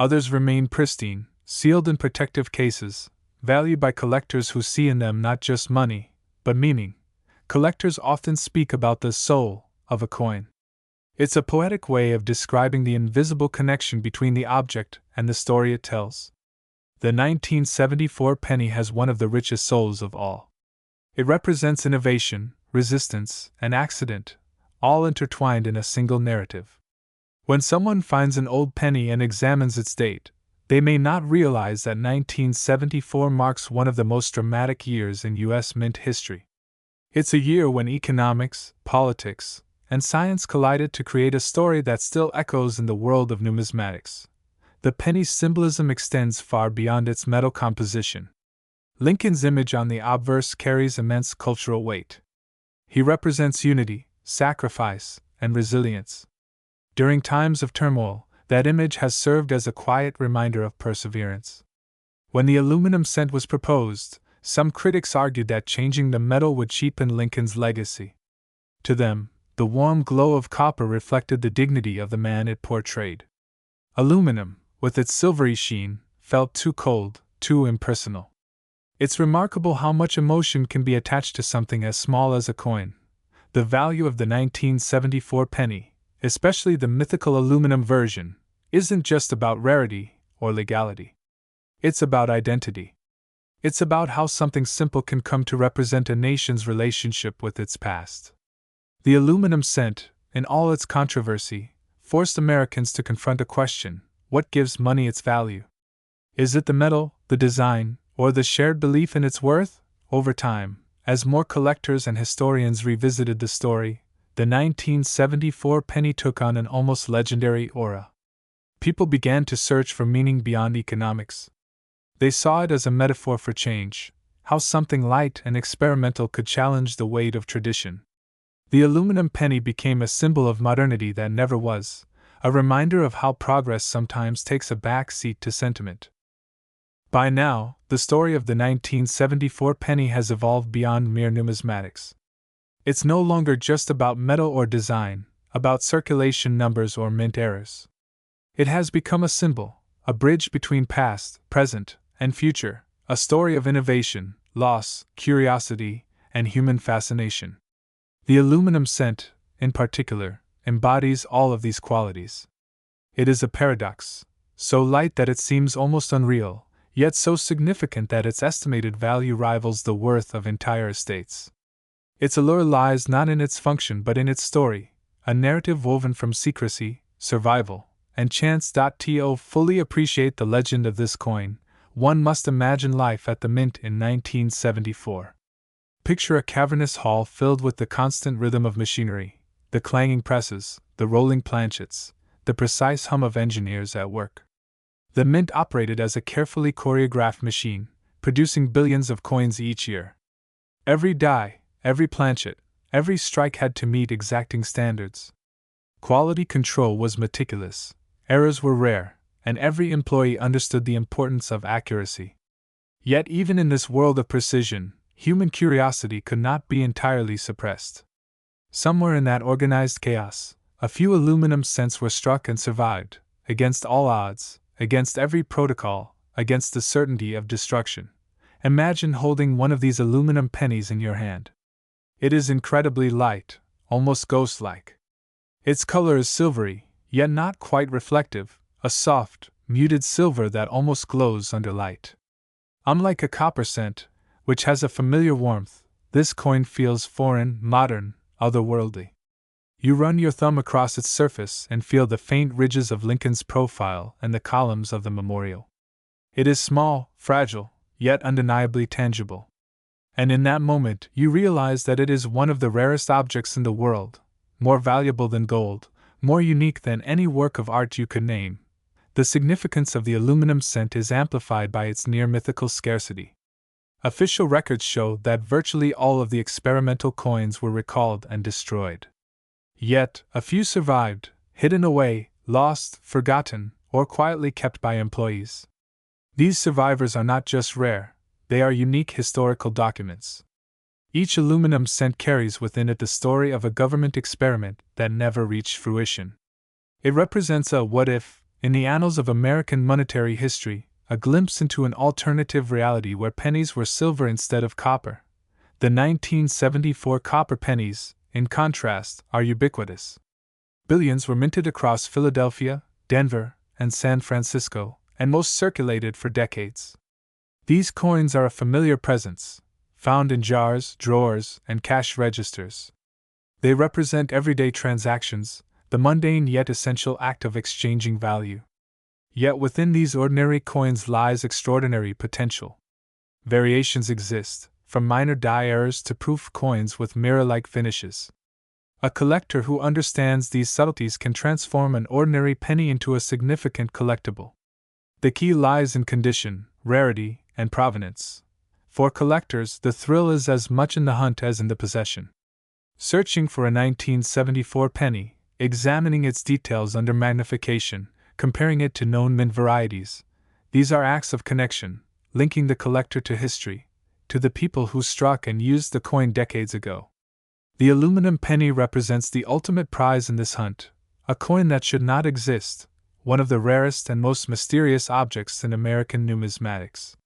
Others remain pristine, sealed in protective cases, valued by collectors who see in them not just money, but meaning. Collectors often speak about the soul of a coin. It's a poetic way of describing the invisible connection between the object and the story it tells. The 1974 penny has one of the richest souls of all. It represents innovation, resistance, and accident, all intertwined in a single narrative. When someone finds an old penny and examines its date, they may not realize that 1974 marks one of the most dramatic years in U.S. Mint history. It's a year when economics, politics, and science collided to create a story that still echoes in the world of numismatics. The penny's symbolism extends far beyond its metal composition. Lincoln's image on the obverse carries immense cultural weight. He represents unity, sacrifice, and resilience. During times of turmoil, that image has served as a quiet reminder of perseverance. When the aluminum cent was proposed, some critics argued that changing the metal would cheapen Lincoln's legacy. To them, the warm glow of copper reflected the dignity of the man it portrayed. Aluminum, with its silvery sheen, felt too cold, too impersonal. It's remarkable how much emotion can be attached to something as small as a coin. The value of the 1974 penny, especially the mythical aluminum version, isn't just about rarity or legality. It's about identity. It's about how something simple can come to represent a nation's relationship with its past. The aluminum cent, in all its controversy, forced Americans to confront a question: what gives money its value? Is it the metal, the design, or the shared belief in its worth? Over time, as more collectors and historians revisited the story, the 1974 penny took on an almost legendary aura. People began to search for meaning beyond economics. They saw it as a metaphor for change, how something light and experimental could challenge the weight of tradition. The aluminum penny became a symbol of modernity that never was, a reminder of how progress sometimes takes a back seat to sentiment. By now, the story of the 1974 penny has evolved beyond mere numismatics. It's no longer just about metal or design, about circulation numbers or mint errors. It has become a symbol, a bridge between past, present, and future, a story of innovation, loss, curiosity, and human fascination. The aluminum cent, in particular, embodies all of these qualities. It is a paradox, so light that it seems almost unreal, yet so significant that its estimated value rivals the worth of entire estates. Its allure lies not in its function but in its story, a narrative woven from secrecy, survival, and chance. To fully appreciate the legend of this coin, one must imagine life at the mint in 1974. Picture a cavernous hall filled with the constant rhythm of machinery, the clanging presses, the rolling planchets, the precise hum of engineers at work. The mint operated as a carefully choreographed machine, producing billions of coins each year. Every die, every planchet, every strike had to meet exacting standards. Quality control was meticulous, errors were rare, and every employee understood the importance of accuracy. Yet even in this world of precision, human curiosity could not be entirely suppressed. Somewhere in that organized chaos, a few aluminum cents were struck and survived, against all odds, against every protocol, against the certainty of destruction. Imagine holding one of these aluminum pennies in your hand. It is incredibly light, almost ghost-like. Its color is silvery, yet not quite reflective, a soft, muted silver that almost glows under light. Unlike a copper cent, which has a familiar warmth, this coin feels foreign, modern, otherworldly. You run your thumb across its surface and feel the faint ridges of Lincoln's profile and the columns of the memorial. It is small, fragile, yet undeniably tangible. And in that moment you realize that it is one of the rarest objects in the world, more valuable than gold, more unique than any work of art you could name. The significance of the aluminum cent is amplified by its near-mythical scarcity. Official records show that virtually all of the experimental coins were recalled and destroyed. Yet, a few survived, hidden away, lost, forgotten, or quietly kept by employees. These survivors are not just rare, they are unique historical documents. Each aluminum cent carries within it the story of a government experiment that never reached fruition. It represents a what if, in the annals of American monetary history, a glimpse into an alternative reality where pennies were silver instead of copper. The 1974 copper pennies, in contrast, are ubiquitous. Billions were minted across Philadelphia, Denver, and San Francisco, and most circulated for decades. These coins are a familiar presence, found in jars, drawers, and cash registers. They represent everyday transactions, the mundane yet essential act of exchanging value. Yet within these ordinary coins lies extraordinary potential. Variations exist, from minor die errors to proof coins with mirror-like finishes. A collector who understands these subtleties can transform an ordinary penny into a significant collectible. The key lies in condition, rarity, and provenance. For collectors, the thrill is as much in the hunt as in the possession. Searching for a 1974 penny, examining its details under magnification, comparing it to known mint varieties, these are acts of connection, linking the collector to history, to the people who struck and used the coin decades ago. The aluminum penny represents the ultimate prize in this hunt, a coin that should not exist, one of the rarest and most mysterious objects in American numismatics.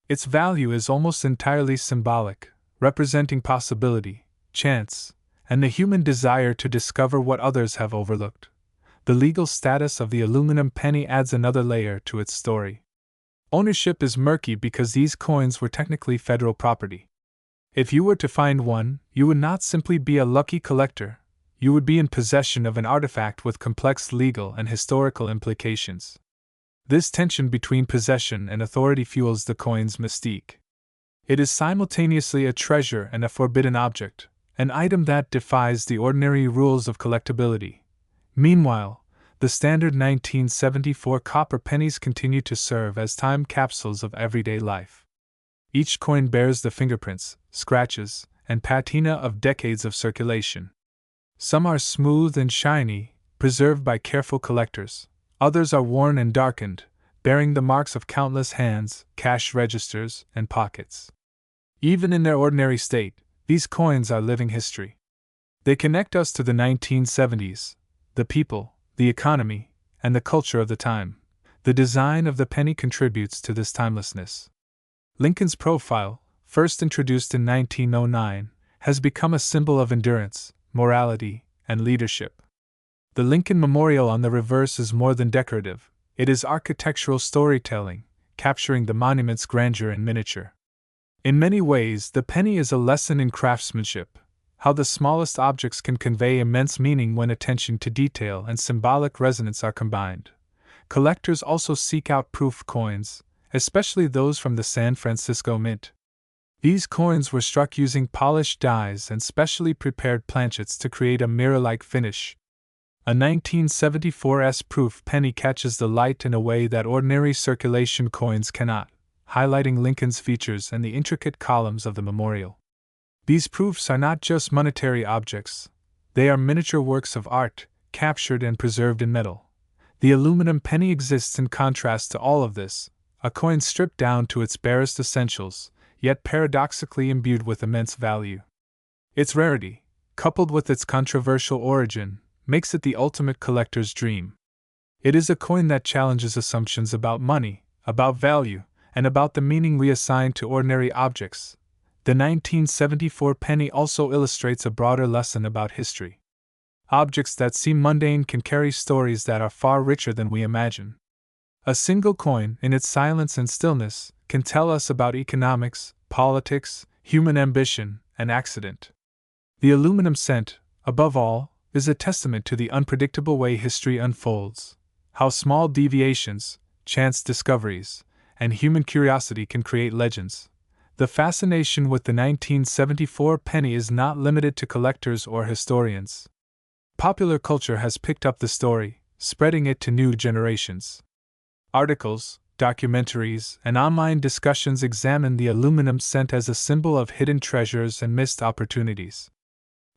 Its value is almost entirely symbolic, representing possibility, chance, and the human desire to discover what others have overlooked. The legal status of the aluminum penny adds another layer to its story. Ownership is murky because these coins were technically federal property. If you were to find one, you would not simply be a lucky collector, you would be in possession of an artifact with complex legal and historical implications. This tension between possession and authority fuels the coin's mystique. It is simultaneously a treasure and a forbidden object, an item that defies the ordinary rules of collectability. Meanwhile, the standard 1974 copper pennies continue to serve as time capsules of everyday life. Each coin bears the fingerprints, scratches, and patina of decades of circulation. Some are smooth and shiny, preserved by careful collectors. Others are worn and darkened, bearing the marks of countless hands, cash registers, and pockets. Even in their ordinary state, these coins are living history. They connect us to the 1970s, the people, the economy, and the culture of the time. The design of the penny contributes to this timelessness. Lincoln's profile, first introduced in 1909, has become a symbol of endurance, morality, and leadership. The Lincoln Memorial on the reverse is more than decorative, it is architectural storytelling, capturing the monument's grandeur in miniature. In many ways, the penny is a lesson in craftsmanship, how the smallest objects can convey immense meaning when attention to detail and symbolic resonance are combined. Collectors also seek out proof coins, especially those from the San Francisco Mint. These coins were struck using polished dies and specially prepared planchets to create a mirror-like finish. A 1974 proof penny catches the light in a way that ordinary circulation coins cannot, highlighting Lincoln's features and the intricate columns of the memorial. These proofs are not just monetary objects, they are miniature works of art, captured and preserved in metal. The aluminum penny exists in contrast to all of this, a coin stripped down to its barest essentials, yet paradoxically imbued with immense value. Its rarity, coupled with its controversial origin, makes it the ultimate collector's dream. It is a coin that challenges assumptions about money, about value, and about the meaning we assign to ordinary objects. The 1974 penny also illustrates a broader lesson about history. Objects that seem mundane can carry stories that are far richer than we imagine. A single coin, in its silence and stillness, can tell us about economics, politics, human ambition, and accident. The aluminum cent, above all, is a testament to the unpredictable way history unfolds, how small deviations, chance discoveries, and human curiosity can create legends. The fascination with the 1974 penny is not limited to collectors or historians. Popular culture has picked up the story, spreading it to new generations. Articles, documentaries, and online discussions examine the aluminum cent as a symbol of hidden treasures and missed opportunities.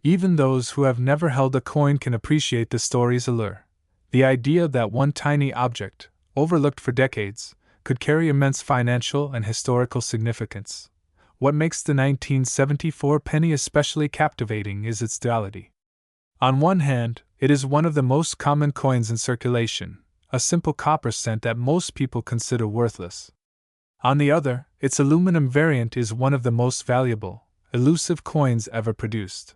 Even those who have never held a coin can appreciate the story's allure. The idea that one tiny object, overlooked for decades, could carry immense financial and historical significance. What makes the 1974 penny especially captivating is its duality. On one hand, it is one of the most common coins in circulation, a simple copper cent that most people consider worthless. On the other, its aluminum variant is one of the most valuable, elusive coins ever produced.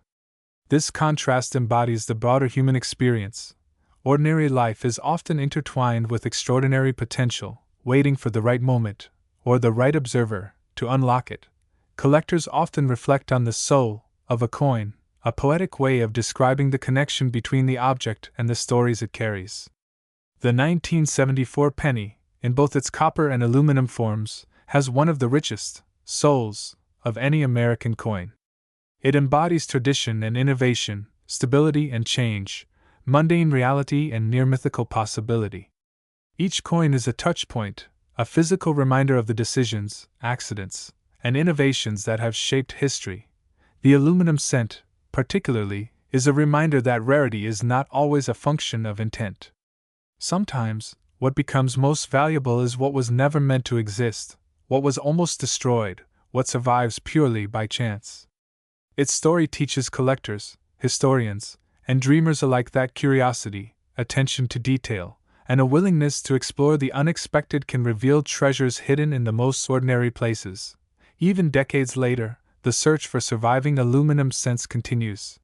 This contrast embodies the broader human experience. Ordinary life is often intertwined with extraordinary potential, waiting for the right moment, or the right observer, to unlock it. Collectors often reflect on the soul of a coin, a poetic way of describing the connection between the object and the stories it carries. The 1974 penny, in both its copper and aluminum forms, has one of the richest souls of any American coin. It embodies tradition and innovation, stability and change, mundane reality and near mythical possibility. Each coin is a touch point, a physical reminder of the decisions, accidents, and innovations that have shaped history. The aluminum cent, particularly, is a reminder that rarity is not always a function of intent. Sometimes, what becomes most valuable is what was never meant to exist, what was almost destroyed, what survives purely by chance. Its story teaches collectors, historians, and dreamers alike that curiosity, attention to detail, and a willingness to explore the unexpected can reveal treasures hidden in the most ordinary places. Even decades later, the search for surviving aluminum cents continues.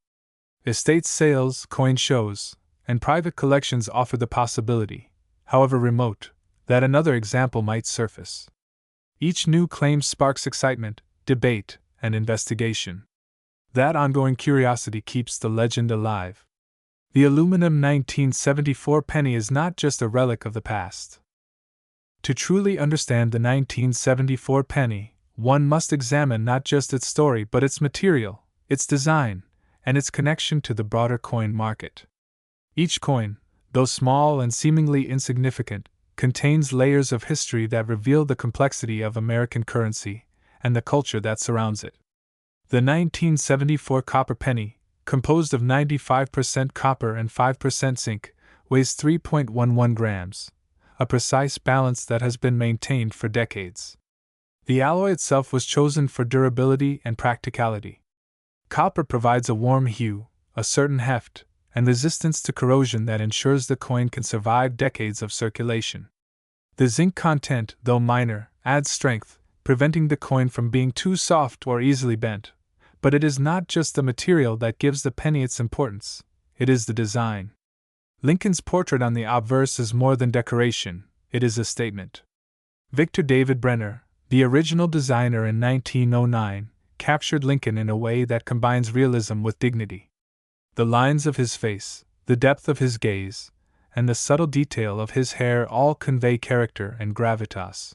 Estate sales, coin shows, and private collections offer the possibility, however remote, that another example might surface. Each new claim sparks excitement, debate, and investigation. That ongoing curiosity keeps the legend alive. The aluminum 1974 penny is not just a relic of the past. To truly understand the 1974 penny, one must examine not just its story but its material, its design, and its connection to the broader coin market. Each coin, though small and seemingly insignificant, contains layers of history that reveal the complexity of American currency and the culture that surrounds it. The 1974 copper penny, composed of 95% copper and 5% zinc, weighs 3.11 grams, a precise balance that has been maintained for decades. The alloy itself was chosen for durability and practicality. Copper provides a warm hue, a certain heft, and resistance to corrosion that ensures the coin can survive decades of circulation. The zinc content, though minor, adds strength, preventing the coin from being too soft or easily bent. But it is not just the material that gives the penny its importance, it is the design. Lincoln's portrait on the obverse is more than decoration, it is a statement. Victor David Brenner, the original designer in 1909, captured Lincoln in a way that combines realism with dignity. The lines of his face, the depth of his gaze, and the subtle detail of his hair all convey character and gravitas.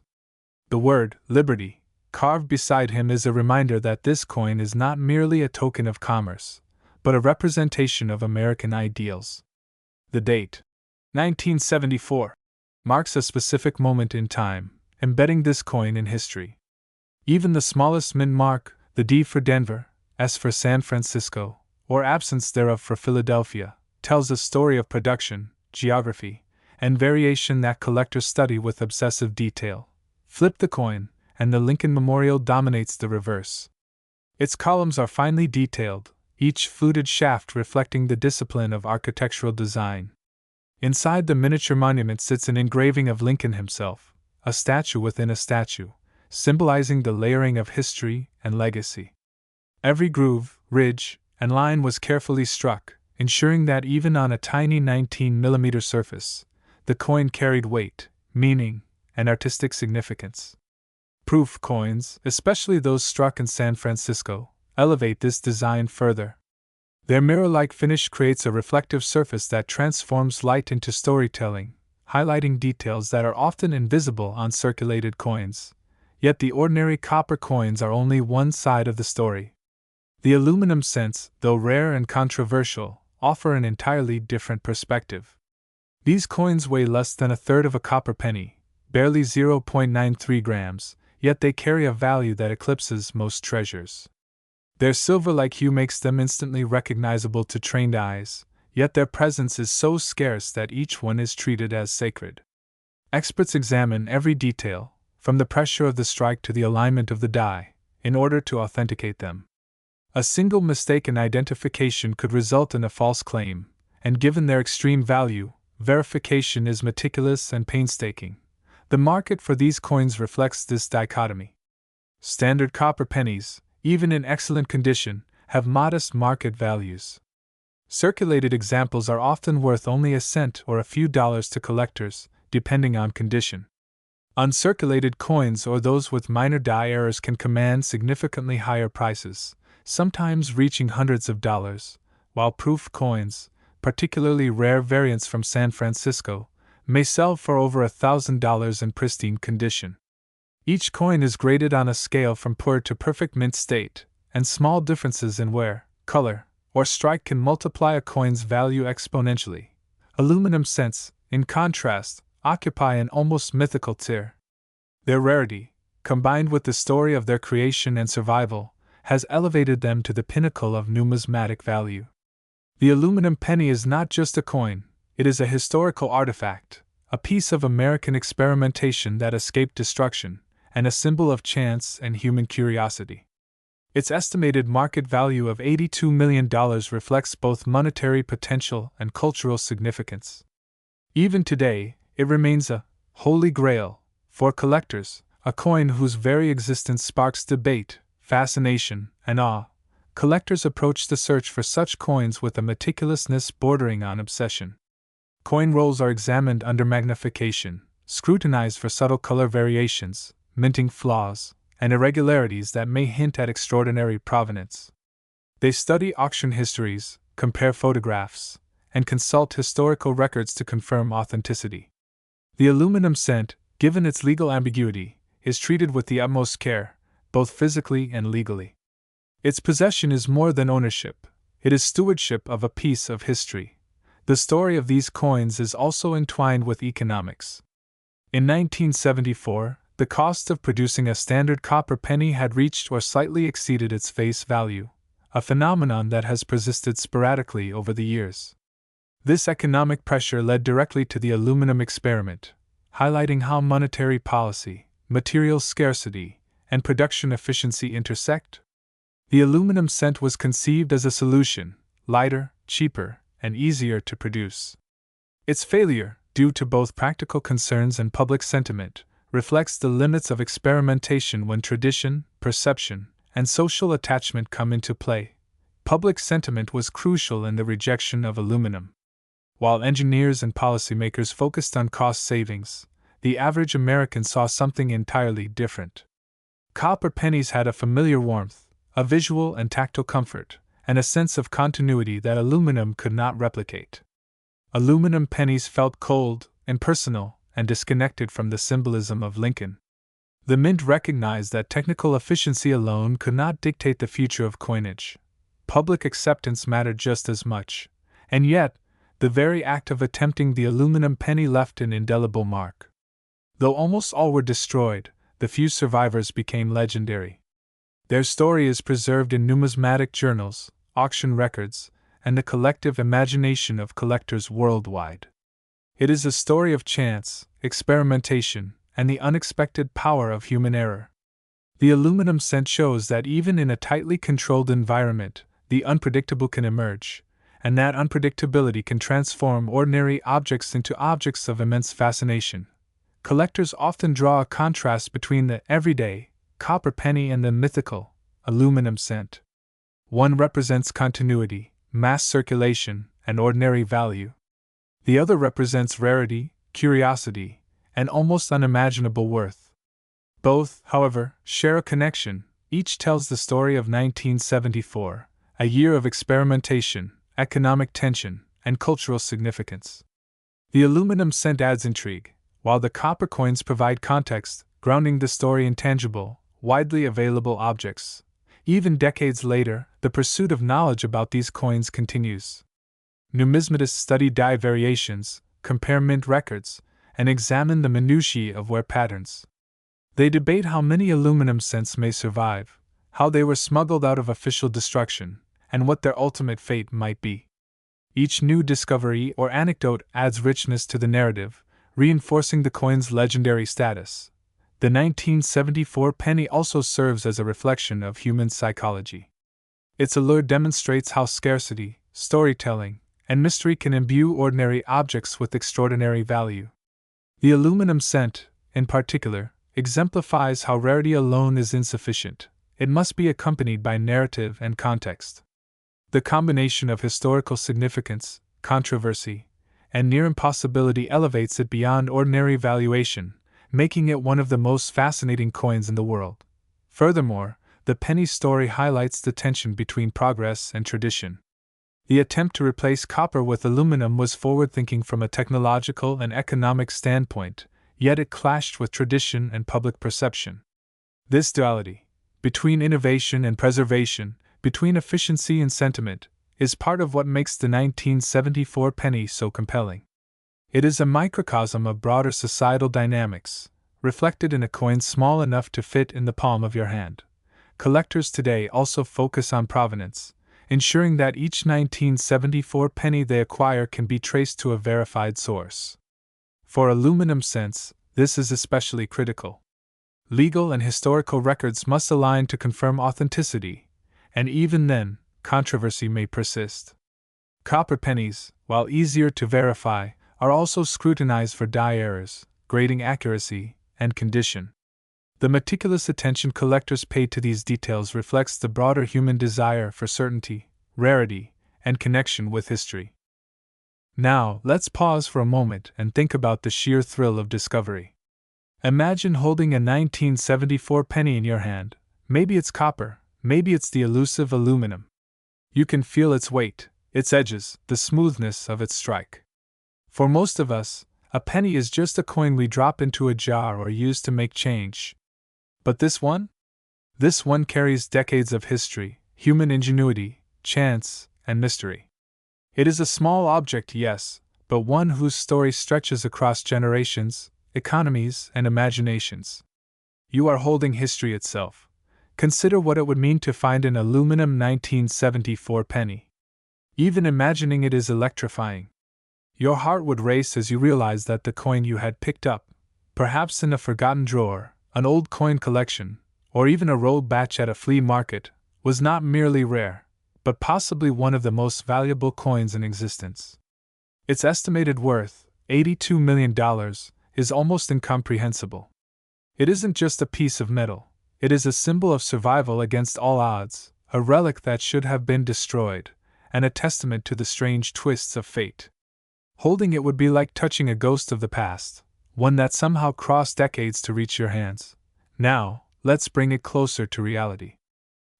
The word, liberty, carved beside him is a reminder that this coin is not merely a token of commerce, but a representation of American ideals. The date, 1974, marks a specific moment in time, embedding this coin in history. Even the smallest mint mark, the D for Denver, S for San Francisco, or absence thereof for Philadelphia, tells a story of production, geography, and variation that collectors study with obsessive detail. Flip the coin, and the Lincoln Memorial dominates the reverse. Its columns are finely detailed, each fluted shaft reflecting the discipline of architectural design. Inside the miniature monument sits an engraving of Lincoln himself, a statue within a statue, symbolizing the layering of history and legacy. Every groove, ridge, and line was carefully struck, ensuring that even on a tiny 19mm surface, the coin carried weight, meaning, and artistic significance. Proof coins, especially those struck in San Francisco, elevate this design further. Their mirror-like finish creates a reflective surface that transforms light into storytelling, highlighting details that are often invisible on circulated coins. Yet the ordinary copper coins are only one side of the story. The aluminum cents, though rare and controversial, offer an entirely different perspective. These coins weigh less than a third of a copper penny, barely 0.93 grams, yet they carry a value that eclipses most treasures. Their silver-like hue makes them instantly recognizable to trained eyes, yet their presence is so scarce that each one is treated as sacred. Experts examine every detail, from the pressure of the strike to the alignment of the die, in order to authenticate them. A single mistake in identification could result in a false claim, and given their extreme value, verification is meticulous and painstaking. The market for these coins reflects this dichotomy. Standard copper pennies, even in excellent condition, have modest market values. Circulated examples are often worth only a cent or a few dollars to collectors, depending on condition. Uncirculated coins or those with minor die errors can command significantly higher prices, sometimes reaching hundreds of dollars, while proof coins, particularly rare variants from San Francisco, may sell for over $1,000 in pristine condition. Each coin is graded on a scale from poor to perfect mint state, and small differences in wear, color, or strike can multiply a coin's value exponentially. Aluminum cents, in contrast, occupy an almost mythical tier. Their rarity, combined with the story of their creation and survival, has elevated them to the pinnacle of numismatic value. The aluminum penny is not just a coin, it is a historical artifact, a piece of American experimentation that escaped destruction, and a symbol of chance and human curiosity. Its estimated market value of $82 million reflects both monetary potential and cultural significance. Even today, it remains a holy grail for collectors, a coin whose very existence sparks debate, fascination, and awe. Collectors approach the search for such coins with a meticulousness bordering on obsession. Coin rolls are examined under magnification, scrutinized for subtle color variations, minting flaws, and irregularities that may hint at extraordinary provenance. They study auction histories, compare photographs, and consult historical records to confirm authenticity. The aluminum cent, given its legal ambiguity, is treated with the utmost care, both physically and legally. Its possession is more than ownership, it is stewardship of a piece of history. The story of these coins is also entwined with economics. In 1974, the cost of producing a standard copper penny had reached or slightly exceeded its face value, a phenomenon that has persisted sporadically over the years. This economic pressure led directly to the aluminum experiment, highlighting how monetary policy, material scarcity, and production efficiency intersect. The aluminum cent was conceived as a solution, lighter, cheaper, and easier to produce. Its failure, due to both practical concerns and public sentiment, reflects the limits of experimentation when tradition, perception, and social attachment come into play. Public sentiment was crucial in the rejection of aluminum. While engineers and policymakers focused on cost savings, the average American saw something entirely different. Copper pennies had a familiar warmth, a visual and tactile comfort, and a sense of continuity that aluminum could not replicate. Aluminum pennies felt cold, impersonal, and disconnected from the symbolism of Lincoln. The Mint recognized that technical efficiency alone could not dictate the future of coinage. Public acceptance mattered just as much, and yet, the very act of attempting the aluminum penny left an indelible mark. Though almost all were destroyed, the few survivors became legendary. Their story is preserved in numismatic journals, auction records, and the collective imagination of collectors worldwide. It is a story of chance, experimentation, and the unexpected power of human error. The aluminum cent shows that even in a tightly controlled environment, the unpredictable can emerge, and that unpredictability can transform ordinary objects into objects of immense fascination. Collectors often draw a contrast between the everyday copper penny and the mythical aluminum cent. One represents continuity, mass circulation, and ordinary value. The other represents rarity, curiosity, and almost unimaginable worth. Both, however, share a connection. Each tells the story of 1974, a year of experimentation, economic tension, and cultural significance. The aluminum cent adds intrigue, while the copper coins provide context, grounding the story in tangible, widely available objects. Even decades later, the pursuit of knowledge about these coins continues. Numismatists study die variations, compare mint records, and examine the minutiae of wear patterns. They debate how many aluminum cents may survive, how they were smuggled out of official destruction, and what their ultimate fate might be. Each new discovery or anecdote adds richness to the narrative, reinforcing the coin's legendary status. The 1974 penny also serves as a reflection of human psychology. Its allure demonstrates how scarcity, storytelling, and mystery can imbue ordinary objects with extraordinary value. The aluminum cent, in particular, exemplifies how rarity alone is insufficient. It must be accompanied by narrative and context. The combination of historical significance, controversy, and near impossibility elevates it beyond ordinary valuation, making it one of the most fascinating coins in the world. Furthermore, the penny story highlights the tension between progress and tradition. The attempt to replace copper with aluminum was forward-thinking from a technological and economic standpoint, yet it clashed with tradition and public perception. This duality, between innovation and preservation, between efficiency and sentiment, is part of what makes the 1974 penny so compelling. It is a microcosm of broader societal dynamics, reflected in a coin small enough to fit in the palm of your hand. Collectors today also focus on provenance, ensuring that each 1974 penny they acquire can be traced to a verified source. For aluminum cents, this is especially critical. Legal and historical records must align to confirm authenticity, and even then, controversy may persist. Copper pennies, while easier to verify, are also scrutinized for die errors, grading accuracy, and condition. The meticulous attention collectors pay to these details reflects the broader human desire for certainty, rarity, and connection with history. Now, let's pause for a moment and think about the sheer thrill of discovery. Imagine holding a 1974 penny in your hand. Maybe it's copper, maybe it's the elusive aluminum. You can feel its weight, its edges, the smoothness of its strike. For most of us, a penny is just a coin we drop into a jar or use to make change. But this one? This one carries decades of history, human ingenuity, chance, and mystery. It is a small object, yes, but one whose story stretches across generations, economies, and imaginations. You are holding history itself. Consider what it would mean to find an aluminum 1974 penny. Even imagining it is electrifying. Your heart would race as you realize that the coin you had picked up, perhaps in a forgotten drawer, an old coin collection, or even a rolled batch at a flea market, was not merely rare, but possibly one of the most valuable coins in existence. Its estimated worth, $82 million, is almost incomprehensible. It isn't just a piece of metal, it is a symbol of survival against all odds, a relic that should have been destroyed, and a testament to the strange twists of fate. Holding it would be like touching a ghost of the past, one that somehow crossed decades to reach your hands. Now, let's bring it closer to reality.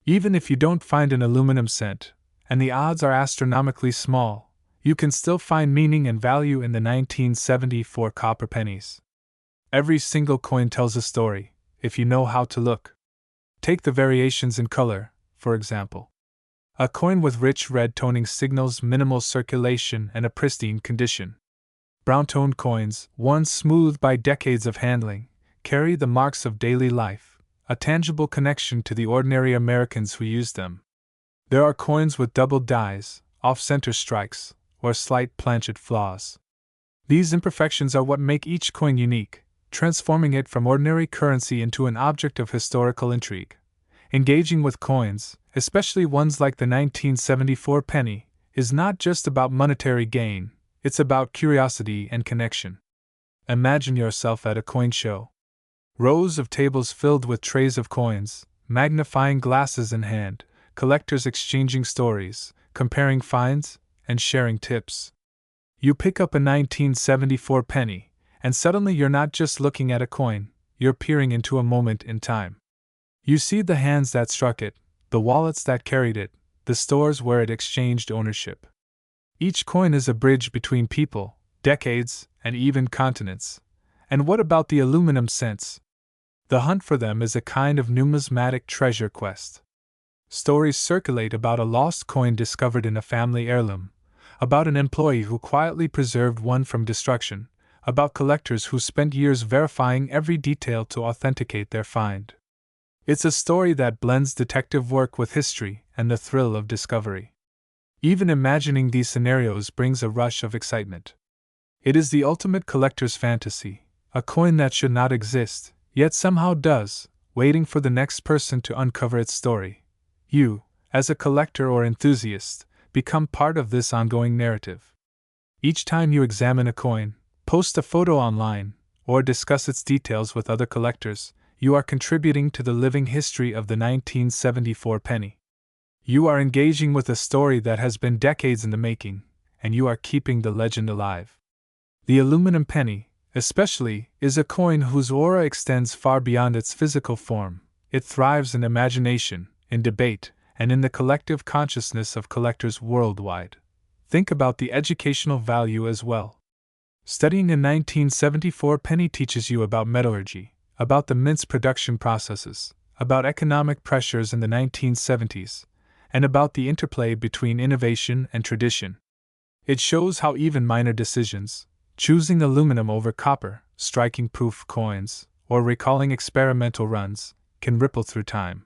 Even if you don't find an aluminum cent, and the odds are astronomically small, you can still find meaning and value in the 1974 copper pennies. Every single coin tells a story, if you know how to look. Take the variations in color, for example. A coin with rich red toning signals minimal circulation and a pristine condition. Brown-toned coins, once smoothed by decades of handling, carry the marks of daily life, a tangible connection to the ordinary Americans who use them. There are coins with doubled dies, off-center strikes, or slight planchet flaws. These imperfections are what make each coin unique, transforming it from ordinary currency into an object of historical intrigue. Engaging with coins, especially ones like the 1974 penny, is not just about monetary gain, it's about curiosity and connection. Imagine yourself at a coin show. Rows of tables filled with trays of coins, magnifying glasses in hand, collectors exchanging stories, comparing finds, and sharing tips. You pick up a 1974 penny, and suddenly you're not just looking at a coin, you're peering into a moment in time. You see the hands that struck it, the wallets that carried it, the stores where it exchanged ownership. Each coin is a bridge between people, decades, and even continents. And what about the aluminum cents? The hunt for them is a kind of numismatic treasure quest. Stories circulate about a lost coin discovered in a family heirloom, about an employee who quietly preserved one from destruction, about collectors who spent years verifying every detail to authenticate their find. It's a story that blends detective work with history and the thrill of discovery. Even imagining these scenarios brings a rush of excitement. It is the ultimate collector's fantasy, a coin that should not exist, yet somehow does, waiting for the next person to uncover its story. You, as a collector or enthusiast, become part of this ongoing narrative. Each time you examine a coin, post a photo online, or discuss its details with other collectors, you are contributing to the living history of the 1974 penny. You are engaging with a story that has been decades in the making, and you are keeping the legend alive. The aluminum penny, especially, is a coin whose aura extends far beyond its physical form. It thrives in imagination, in debate, and in the collective consciousness of collectors worldwide. Think about the educational value as well. Studying a 1974 penny teaches you about metallurgy, about the mint's production processes, about economic pressures in the 1970s, and about the interplay between innovation and tradition. It shows how even minor decisions, choosing aluminum over copper, striking proof coins, or recalling experimental runs, can ripple through time.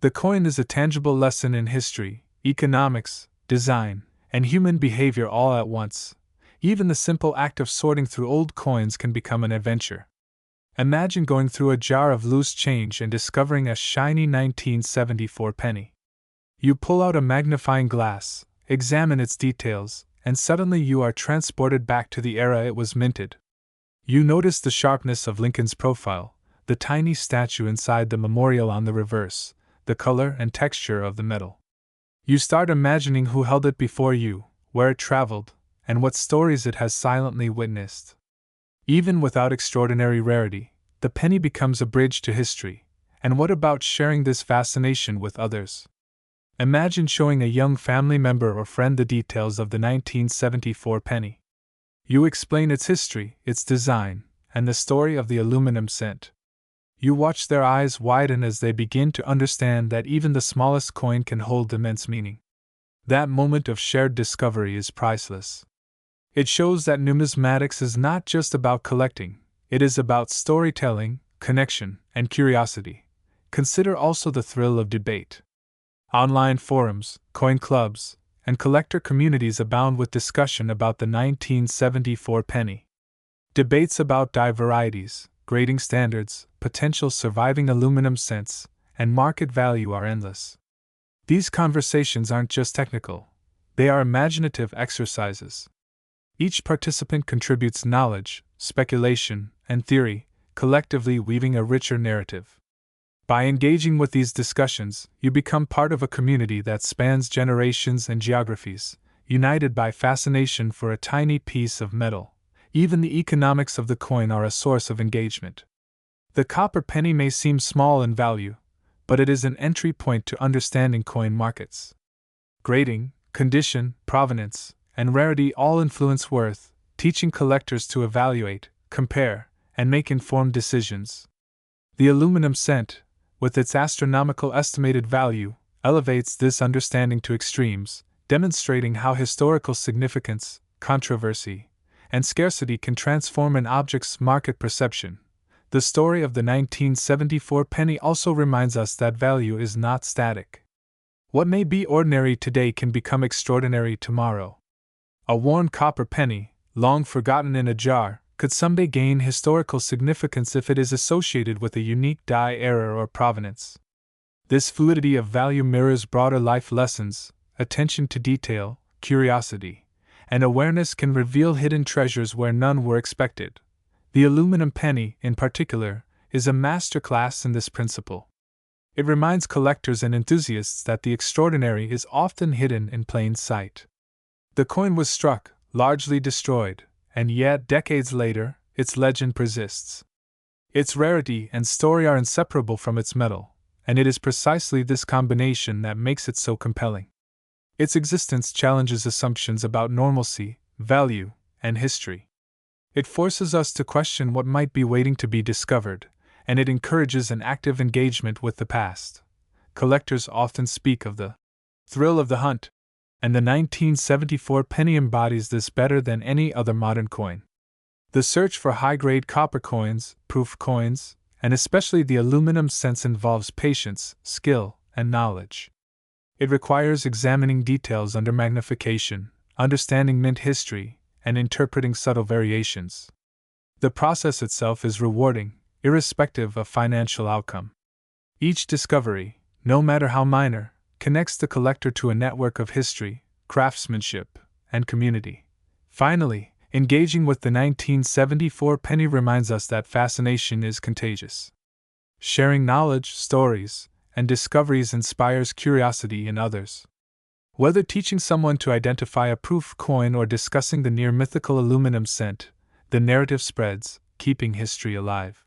The coin is a tangible lesson in history, economics, design, and human behavior all at once. Even the simple act of sorting through old coins can become an adventure. Imagine going through a jar of loose change and discovering a shiny 1974 penny. You pull out a magnifying glass, examine its details, and suddenly you are transported back to the era it was minted. You notice the sharpness of Lincoln's profile, the tiny statue inside the memorial on the reverse, the color and texture of the metal. You start imagining who held it before you, where it traveled, and what stories it has silently witnessed. Even without extraordinary rarity, the penny becomes a bridge to history. And what about sharing this fascination with others? Imagine showing a young family member or friend the details of the 1974 penny. You explain its history, its design, and the story of the aluminum cent. You watch their eyes widen as they begin to understand that even the smallest coin can hold immense meaning. That moment of shared discovery is priceless. It shows that numismatics is not just about collecting, it is about storytelling, connection, and curiosity. Consider also the thrill of debate. Online forums, coin clubs, and collector communities abound with discussion about the 1974 penny. Debates about die varieties, grading standards, potential surviving aluminum cents, and market value are endless. These conversations aren't just technical, they are imaginative exercises. Each participant contributes knowledge, speculation, and theory, collectively weaving a richer narrative. By engaging with these discussions, you become part of a community that spans generations and geographies, united by fascination for a tiny piece of metal. Even the economics of the coin are a source of engagement. The copper penny may seem small in value, but it is an entry point to understanding coin markets. Grading, condition, provenance, and rarity all influence worth, teaching collectors to evaluate, compare, and make informed decisions. The aluminum cent, with its astronomical estimated value, elevates this understanding to extremes, demonstrating how historical significance, controversy, and scarcity can transform an object's market perception. The story of the 1974 penny also reminds us that value is not static. What may be ordinary today can become extraordinary tomorrow. A worn copper penny, long forgotten in a jar, could someday gain historical significance if it is associated with a unique die era or provenance. This fluidity of value mirrors broader life lessons. Attention to detail, curiosity, and awareness can reveal hidden treasures where none were expected. The aluminum penny, in particular, is a masterclass in this principle. It reminds collectors and enthusiasts that the extraordinary is often hidden in plain sight. The coin was struck, largely destroyed, and yet decades later, its legend persists. Its rarity and story are inseparable from its metal, and it is precisely this combination that makes it so compelling. Its existence challenges assumptions about normalcy, value, and history. It forces us to question what might be waiting to be discovered, and it encourages an active engagement with the past. Collectors often speak of the thrill of the hunt, and the 1974 penny embodies this better than any other modern coin. The search for high-grade copper coins, proof coins, and especially the aluminum cents involves patience, skill, and knowledge. It requires examining details under magnification, understanding mint history, and interpreting subtle variations. The process itself is rewarding, irrespective of financial outcome. Each discovery, no matter how minor, connects the collector to a network of history, craftsmanship, and community. Finally, engaging with the 1974 penny reminds us that fascination is contagious. Sharing knowledge, stories, and discoveries inspires curiosity in others. Whether teaching someone to identify a proof coin or discussing the near-mythical aluminum cent, the narrative spreads, keeping history alive.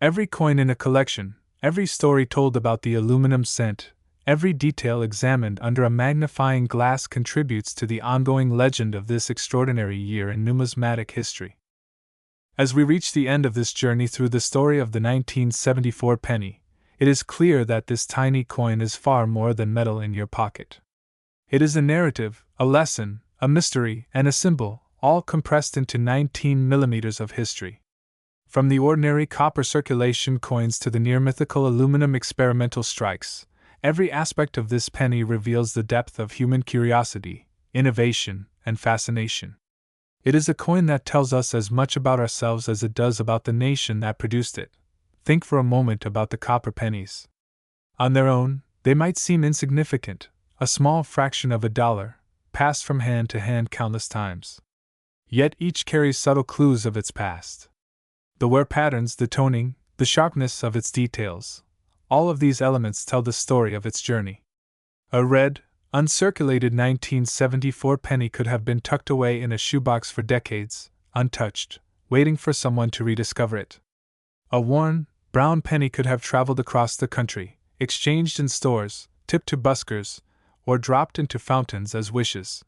Every coin in a collection, every story told about the aluminum cent, every detail examined under a magnifying glass contributes to the ongoing legend of this extraordinary year in numismatic history. As we reach the end of this journey through the story of the 1974 penny, it is clear that this tiny coin is far more than metal in your pocket. It is a narrative, a lesson, a mystery, and a symbol, all compressed into 19 millimeters of history. From the ordinary copper circulation coins to the near-mythical aluminum experimental strikes, every aspect of this penny reveals the depth of human curiosity, innovation, and fascination. It is a coin that tells us as much about ourselves as it does about the nation that produced it. Think for a moment about the copper pennies. On their own, they might seem insignificant, a small fraction of a dollar, passed from hand to hand countless times. Yet each carries subtle clues of its past. The wear patterns, the toning, the sharpness of its details, all of these elements tell the story of its journey. A red, uncirculated 1974 penny could have been tucked away in a shoebox for decades, untouched, waiting for someone to rediscover it. A worn, brown penny could have traveled across the country, exchanged in stores, tipped to buskers, or dropped into fountains as wishes.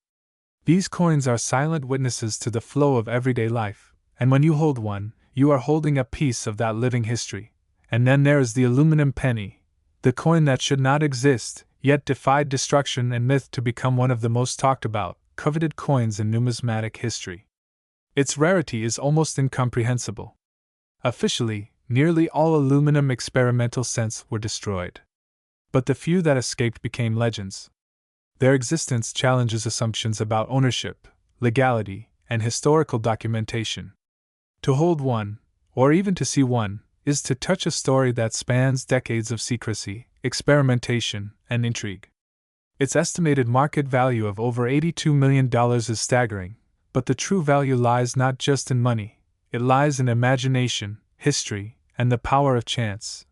These coins are silent witnesses to the flow of everyday life, and when you hold one, you are holding a piece of that living history. And then there is the aluminum penny, the coin that should not exist, yet defied destruction and myth to become one of the most talked about, coveted coins in numismatic history. Its rarity is almost incomprehensible. Officially, nearly all aluminum experimental cents were destroyed. But the few that escaped became legends. Their existence challenges assumptions about ownership, legality, and historical documentation. To hold one, or even to see one, is to touch a story that spans decades of secrecy, experimentation, and intrigue. Its estimated market value of over $82 million is staggering, but the true value lies not just in money, it lies in imagination, history, and the power of chance.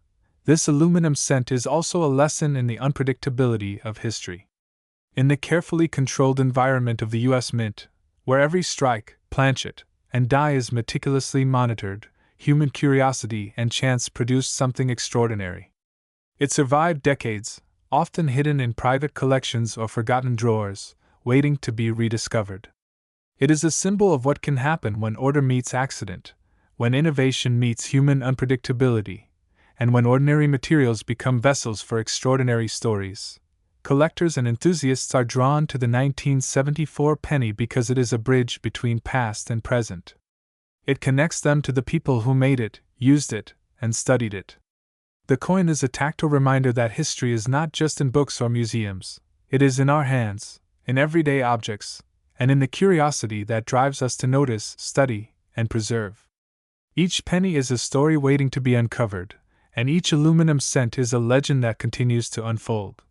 This aluminum cent is also a lesson in the unpredictability of history. In the carefully controlled environment of the U.S. Mint, where every strike, planchet, and die is meticulously monitored, human curiosity and chance produced something extraordinary. It survived decades, often hidden in private collections or forgotten drawers, waiting to be rediscovered. It is a symbol of what can happen when order meets accident, when innovation meets human unpredictability, and when ordinary materials become vessels for extraordinary stories. Collectors and enthusiasts are drawn to the 1974 penny because it is a bridge between past and present. It connects them to the people who made it, used it, and studied it. The coin is a tactile reminder that history is not just in books or museums, it is in our hands, in everyday objects, and in the curiosity that drives us to notice, study, and preserve. Each penny is a story waiting to be uncovered, and each aluminum cent is a legend that continues to unfold.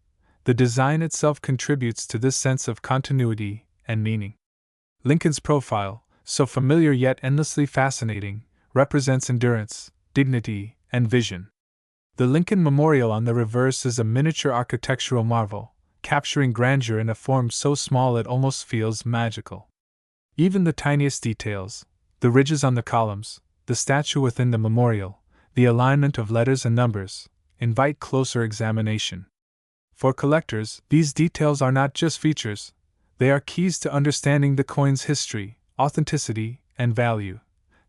The design itself contributes to this sense of continuity and meaning. Lincoln's profile, so familiar yet endlessly fascinating, represents endurance, dignity, and vision. The Lincoln Memorial on the reverse is a miniature architectural marvel, capturing grandeur in a form so small it almost feels magical. Even the tiniest details, the ridges on the columns, the statue within the memorial, the alignment of letters and numbers, invite closer examination. For collectors, these details are not just features, they are keys to understanding the coin's history, authenticity, and value.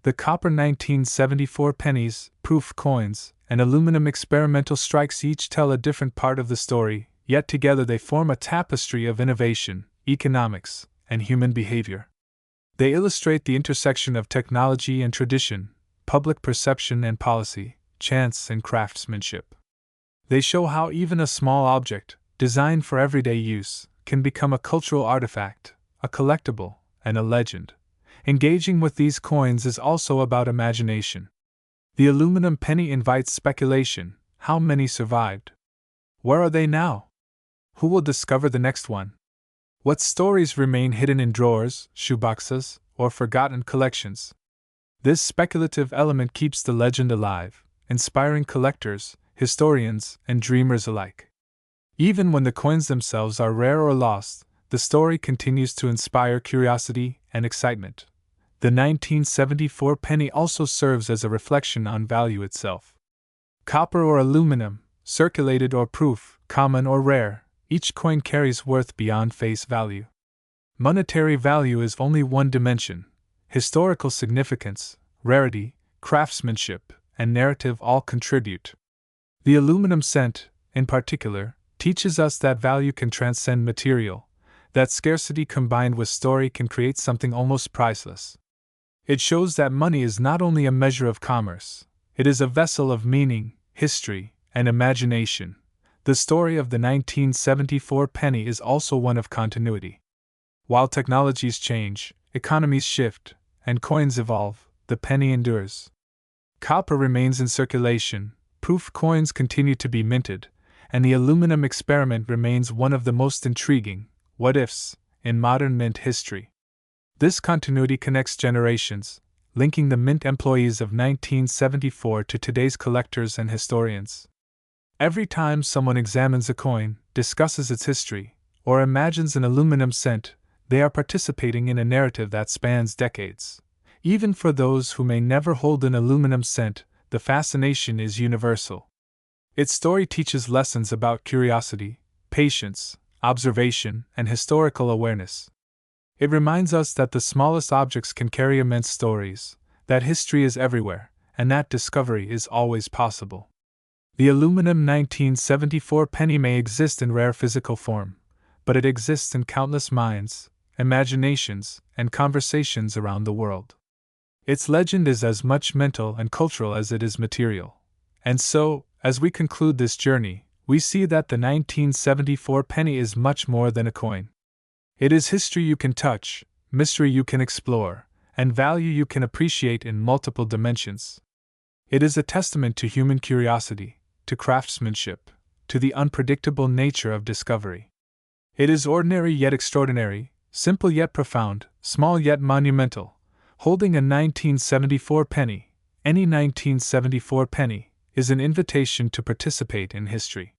The copper 1974 pennies, proof coins, and aluminum experimental strikes each tell a different part of the story, yet together they form a tapestry of innovation, economics, and human behavior. They illustrate the intersection of technology and tradition, public perception and policy, chance and craftsmanship. They show how even a small object, designed for everyday use, can become a cultural artifact, a collectible, and a legend. Engaging with these coins is also about imagination. The aluminum penny invites speculation. How many survived? Where are they now? Who will discover the next one? What stories remain hidden in drawers, shoeboxes, or forgotten collections? This speculative element keeps the legend alive, inspiring collectors, historians, and dreamers alike. Even when the coins themselves are rare or lost, the story continues to inspire curiosity and excitement. The 1974 penny also serves as a reflection on value itself. Copper or aluminum, circulated or proof, common or rare, each coin carries worth beyond face value. Monetary value is only one dimension. Historical significance, rarity, craftsmanship, and narrative all contribute. The aluminum cent, in particular, teaches us that value can transcend material, that scarcity combined with story can create something almost priceless. It shows that money is not only a measure of commerce, it is a vessel of meaning, history, and imagination. The story of the 1974 penny is also one of continuity. While technologies change, economies shift, and coins evolve, the penny endures. Copper remains in circulation, proof coins continue to be minted, and the aluminum experiment remains one of the most intriguing what-ifs in modern mint history. This continuity connects generations, linking the mint employees of 1974 to today's collectors and historians. Every time someone examines a coin, discusses its history, or imagines an aluminum cent, they are participating in a narrative that spans decades. Even for those who may never hold an aluminum cent, the fascination is universal. Its story teaches lessons about curiosity, patience, observation, and historical awareness. It reminds us that the smallest objects can carry immense stories, that history is everywhere, and that discovery is always possible. The aluminum 1974 penny may exist in rare physical form, but it exists in countless minds, imaginations, and conversations around the world. Its legend is as much mental and cultural as it is material. And so, as we conclude this journey, we see that the 1974 penny is much more than a coin. It is history you can touch, mystery you can explore, and value you can appreciate in multiple dimensions. It is a testament to human curiosity, to craftsmanship, to the unpredictable nature of discovery. It is ordinary yet extraordinary, simple yet profound, small yet monumental. Holding a 1974 penny, any 1974 penny, is an invitation to participate in history.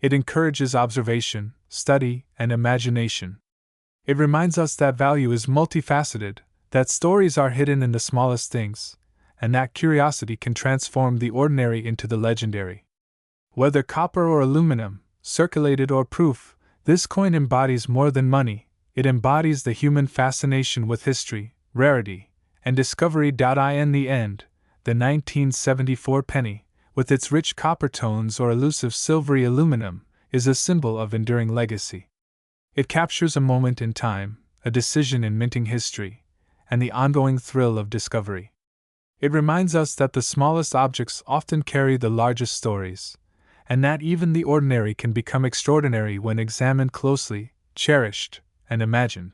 It encourages observation, study, and imagination. It reminds us that value is multifaceted, that stories are hidden in the smallest things, and that curiosity can transform the ordinary into the legendary. Whether copper or aluminum, circulated or proof, this coin embodies more than money. It embodies the human fascination with history, rarity, and discovery. In the end, the 1974 penny, with its rich copper tones or elusive silvery aluminum, is a symbol of enduring legacy. It captures a moment in time, a decision in minting history, and the ongoing thrill of discovery. It reminds us that the smallest objects often carry the largest stories, and that even the ordinary can become extraordinary when examined closely, cherished, and imagined.